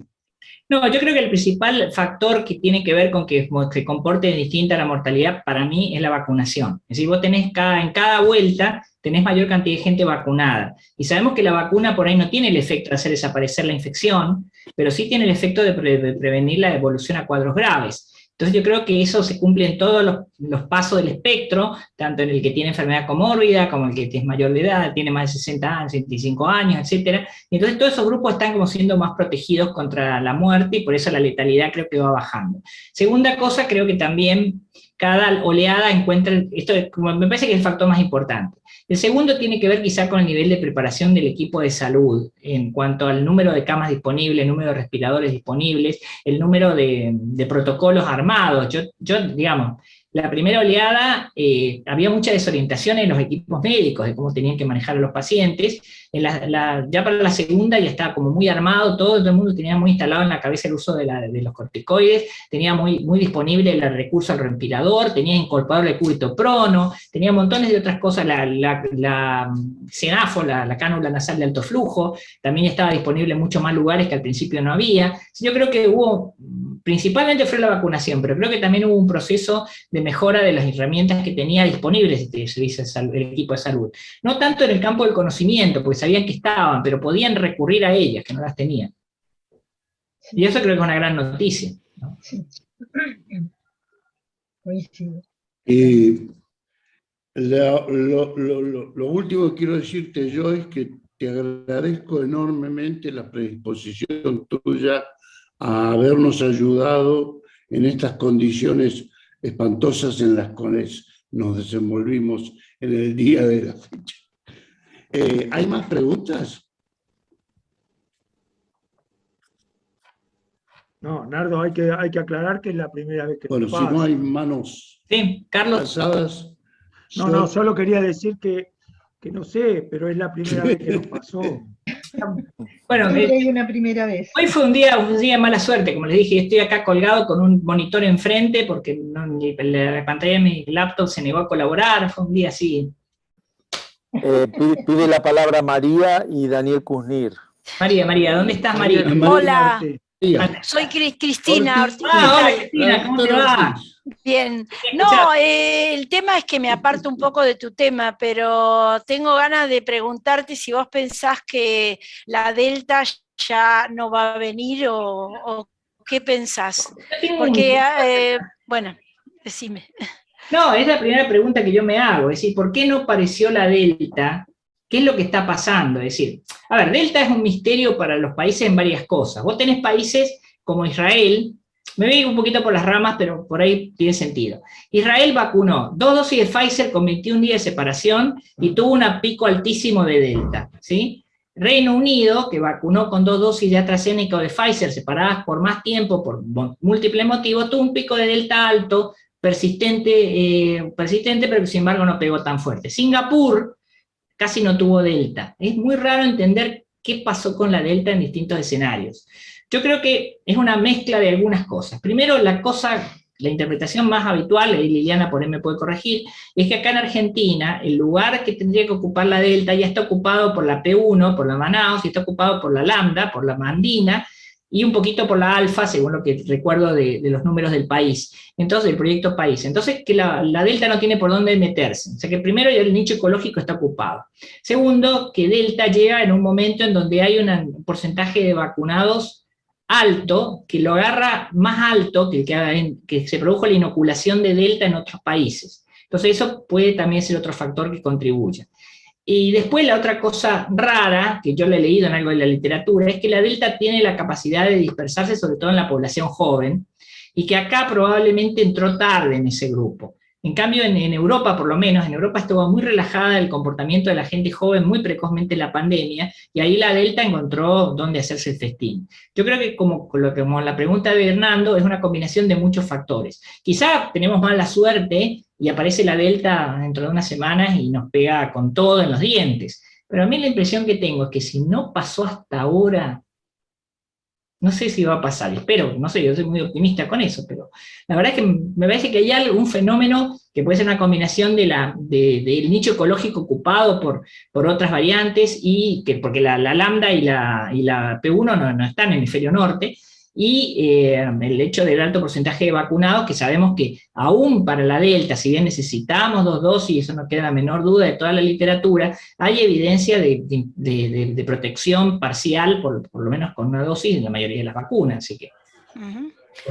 no, yo creo que el principal factor que tiene que ver con que se comporte distinta la mortalidad para mí es la vacunación. Es decir, vos tenés en cada vuelta tenés mayor cantidad de gente vacunada. Y sabemos que la vacuna por ahí no tiene el efecto de hacer desaparecer la infección, pero sí tiene el efecto de prevenir la evolución a cuadros graves. Entonces yo creo que eso se cumple en todos los pasos del espectro, tanto en el que tiene enfermedad comórbida, como el que es mayor de edad, tiene más de 60 años, 65 años, etc. Y entonces todos esos grupos están como siendo más protegidos contra la muerte y por eso la letalidad creo que va bajando. Segunda cosa, creo que también cada oleada encuentra, esto me parece que es el factor más importante. El segundo tiene que ver quizá con el nivel de preparación del equipo de salud en cuanto al número de camas disponibles, el número de respiradores disponibles, el número de protocolos armados. Yo, digamos, la primera oleada había mucha desorientación en los equipos médicos de cómo tenían que manejar a los pacientes. Ya para la segunda ya estaba como muy armado, todo el mundo tenía muy instalado en la cabeza el uso de los corticoides, tenía muy disponible el recurso al respirador, tenía incorporado el cúbito prono, tenía montones de otras cosas, la Cenafo, la cánula nasal de alto flujo, también estaba disponible en muchos más lugares que al principio no había. Yo creo que principalmente fue la vacunación, pero creo que también hubo un proceso de mejora de las herramientas que tenía disponibles el equipo de salud. No tanto en el campo del conocimiento, porque sabían que estaban, pero podían recurrir a ellas, que no las tenían. Y eso creo que es una gran noticia, ¿no? Sí. Coincido. Lo último que quiero decirte yo es que te agradezco enormemente la predisposición tuya a habernos ayudado en estas condiciones espantosas en las cuales nos desenvolvimos en el día de la fecha. ¿Hay más preguntas? No, Nardo, hay que aclarar que es la primera vez que Bueno, nos si no pasa. hay manos Sí, Carlos. alzadas. No, solo quería decir que no sé, pero es la primera vez que nos pasó. Bueno, Siempre hay una primera vez. hoy fue un día de mala suerte, como les dije, estoy acá colgado con un monitor enfrente porque la pantalla de mi laptop se negó a colaborar, fue un día así. Pide la palabra María y Daniel Kuznir. María, ¿dónde estás, María? Hola, María. soy Cristina Ortiz. Hola, Cristina, ¿cómo te va? Bien. No, el tema es que me aparto un poco de tu tema, pero tengo ganas de preguntarte si vos pensás que la Delta ya no va a venir o qué pensás. Porque, bueno, decime. No, es la primera pregunta que yo me hago, es decir, ¿por qué no apareció la Delta? ¿Qué es lo que está pasando? Es decir, a ver, Delta es un misterio para los países en varias cosas. Vos tenés países como Israel, Me voy un poquito por las ramas, pero por ahí tiene sentido. Israel vacunó 2 dosis de Pfizer con 21 días de separación y tuvo un pico altísimo de Delta, ¿sí? Reino Unido, que vacunó con 2 dosis de AstraZeneca o de Pfizer separadas por más tiempo, por múltiples motivos, tuvo un pico de Delta alto, persistente, pero que sin embargo no pegó tan fuerte. Singapur casi no tuvo Delta. Es muy raro entender qué pasó con la Delta en distintos escenarios. Yo creo que es una mezcla de algunas cosas. Primero, la interpretación más habitual, y Liliana por ahí me puede corregir, es que acá en Argentina el lugar que tendría que ocupar la Delta ya está ocupado por la P1, por la Manaus, y está ocupado por la Lambda, por la Andina, y un poquito por la Alfa, según lo que recuerdo de los números del país, entonces del proyecto país. Entonces, que la Delta no tiene por dónde meterse. O sea que primero el nicho ecológico está ocupado. Segundo, que Delta llega en un momento en donde hay un porcentaje de vacunados alto, que lo agarra más alto que se produjo la inoculación de Delta en otros países. Entonces eso puede también ser otro factor que contribuya. Y después la otra cosa rara, que yo le he leído en algo de la literatura, es que la Delta tiene la capacidad de dispersarse sobre todo en la población joven, y que acá probablemente entró tarde en ese grupo. En cambio, en Europa, por lo menos, en Europa estuvo muy relajada el comportamiento de la gente joven muy precozmente en la pandemia, y ahí la Delta encontró dónde hacerse el festín. Yo creo que como la pregunta de Hernando, es una combinación de muchos factores. Quizá tenemos mala suerte y aparece la Delta dentro de unas semanas y nos pega con todo en los dientes. Pero a mí la impresión que tengo es que si no pasó hasta ahora, no sé si va a pasar, espero, no sé, yo soy muy optimista con eso, pero la verdad es que me parece que hay algún fenómeno que puede ser una combinación del nicho ecológico ocupado por otras variantes, porque la Lambda y la P1 no están en el hemisferio norte, y el hecho del alto porcentaje de vacunados, que sabemos que aún para la Delta, si bien necesitamos 2 dosis, y eso no queda la menor duda de toda la literatura, hay evidencia de protección parcial, por lo menos con una dosis, en la mayoría de las vacunas, así que...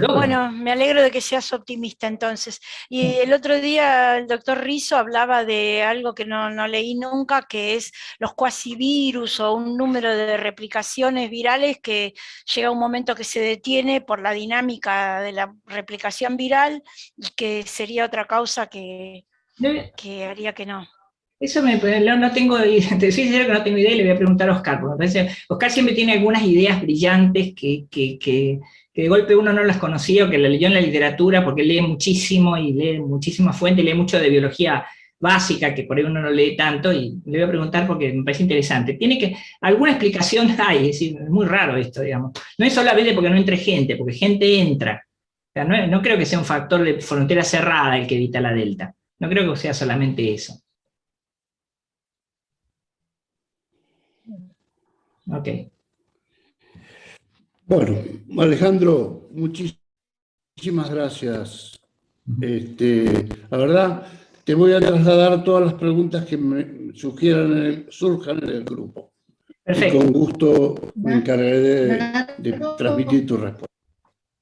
Bueno, me alegro de que seas optimista entonces. Y el otro día el doctor Rizo hablaba de algo que no leí nunca, que es los cuasivirus o un número de replicaciones virales que llega un momento que se detiene por la dinámica de la replicación viral y que sería otra causa que haría que no. Eso no tengo, te soy sincero que no tengo idea y le voy a preguntar a Oscar, porque me parece, Oscar siempre tiene algunas ideas brillantes que de golpe uno no las conocía o que la leyó en la literatura porque lee muchísimo y lee muchísimas fuentes, lee mucho de biología básica que por ahí uno no lee tanto, y le voy a preguntar porque me parece interesante. Alguna explicación hay, es decir, es muy raro esto, digamos. No es solamente porque no entre gente, porque gente entra. O sea, no creo que sea un factor de frontera cerrada el que evita la Delta. No creo que sea solamente eso. Ok. Bueno, Alejandro, muchísimas gracias. La verdad, te voy a trasladar todas las preguntas que me surjan en el grupo. Perfecto. Y con gusto me encargaré de transmitir tu respuesta.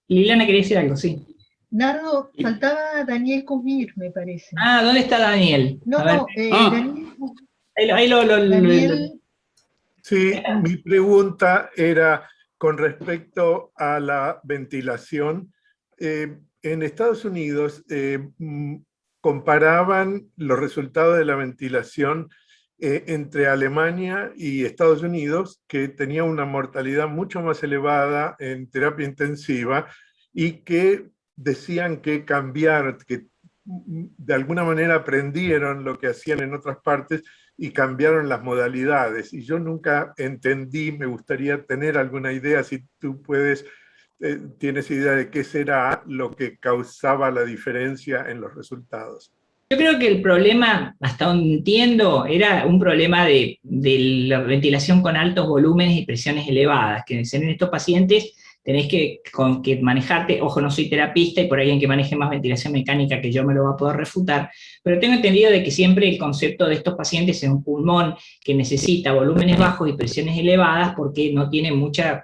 Liliana quería decir algo, sí. Nardo, faltaba Daniel Cumir, me parece. Ah, ¿dónde está Daniel? Daniel. Sí, mi pregunta era con respecto a la ventilación. En Estados Unidos comparaban los resultados de la ventilación entre Alemania y Estados Unidos, que tenía una mortalidad mucho más elevada en terapia intensiva, y que decían que que de alguna manera aprendieron lo que hacían en otras partes y cambiaron las modalidades. Y yo nunca entendí, me gustaría tener alguna idea, si tú tienes idea de qué será lo que causaba la diferencia en los resultados. Yo creo que el problema, hasta donde entiendo, era un problema de la ventilación con altos volúmenes y presiones elevadas, que en estos pacientes tenés que manejarte, ojo, no soy terapista y por ahí alguien que maneje más ventilación mecánica que yo me lo va a poder refutar, pero tengo entendido de que siempre el concepto de estos pacientes es un pulmón que necesita volúmenes bajos y presiones elevadas porque no tiene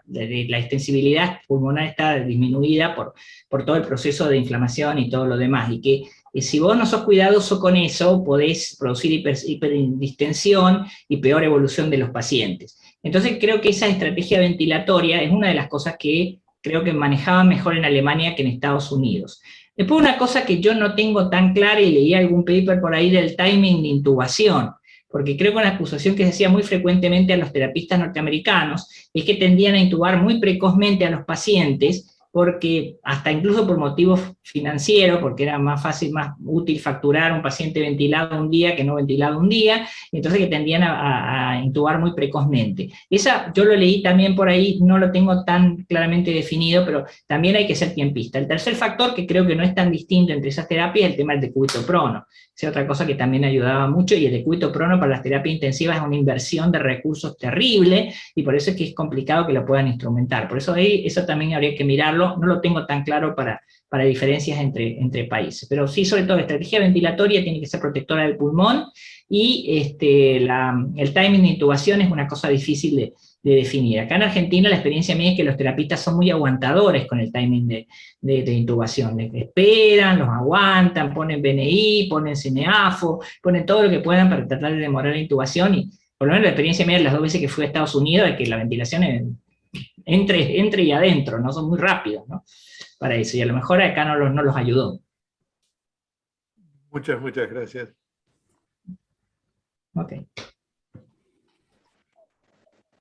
la extensibilidad pulmonar está disminuida por todo el proceso de inflamación y todo lo demás, y que si vos no sos cuidadoso con eso, podés producir hiperdistensión y peor evolución de los pacientes. Entonces creo que esa estrategia ventilatoria es una de las cosas que creo que manejaban mejor en Alemania que en Estados Unidos. Después una cosa que yo no tengo tan clara, y leí algún paper por ahí del timing de intubación, porque creo que una acusación que se hacía muy frecuentemente a los terapistas norteamericanos es que tendían a intubar muy precozmente a los pacientes, porque hasta incluso por motivos financieros, porque era más fácil, más útil facturar un paciente ventilado un día que no ventilado un día, y entonces que tendían a intubar muy precozmente. Esa yo lo leí también por ahí, no lo tengo tan claramente definido, pero también hay que ser tiempista. El tercer factor, que creo que no es tan distinto entre esas terapias, es el tema del decúbito prono. Esa es otra cosa que también ayudaba mucho, y el decúbito prono para las terapias intensivas es una inversión de recursos terrible, y por eso es que es complicado que lo puedan instrumentar. Por eso ahí, eso también habría que mirarlo. No lo tengo tan claro para diferencias entre países, pero sí, sobre todo la estrategia ventilatoria tiene que ser protectora del pulmón, y el timing de intubación es una cosa difícil de definir. Acá en Argentina la experiencia mía es que los terapistas son muy aguantadores con el timing de intubación, esperan, los aguantan, ponen BNI, ponen CNAFO, ponen todo lo que puedan para tratar de demorar la intubación, y por lo menos la experiencia mía de las 2 veces que fui a Estados Unidos es que la ventilación es entre y adentro, ¿no? Son muy rápidos, ¿no? Para eso, y a lo mejor acá no los ayudó. Muchas gracias. Ok.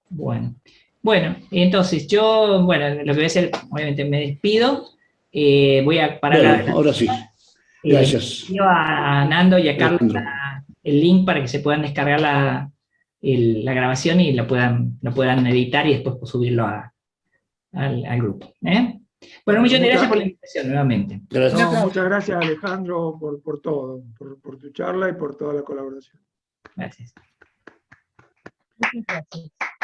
Bueno, entonces yo, lo que voy a hacer, obviamente me despido, voy a parar. Bueno, ahora sí, gracias. Pido a Nando y a Carlos el link para que se puedan descargar la grabación y lo puedan editar y después subirlo al grupo. Bueno, muchas gracias por la invitación nuevamente. Gracias. No, muchas gracias, Alejandro, por todo, por tu charla y por toda la colaboración. Gracias. Muchas gracias.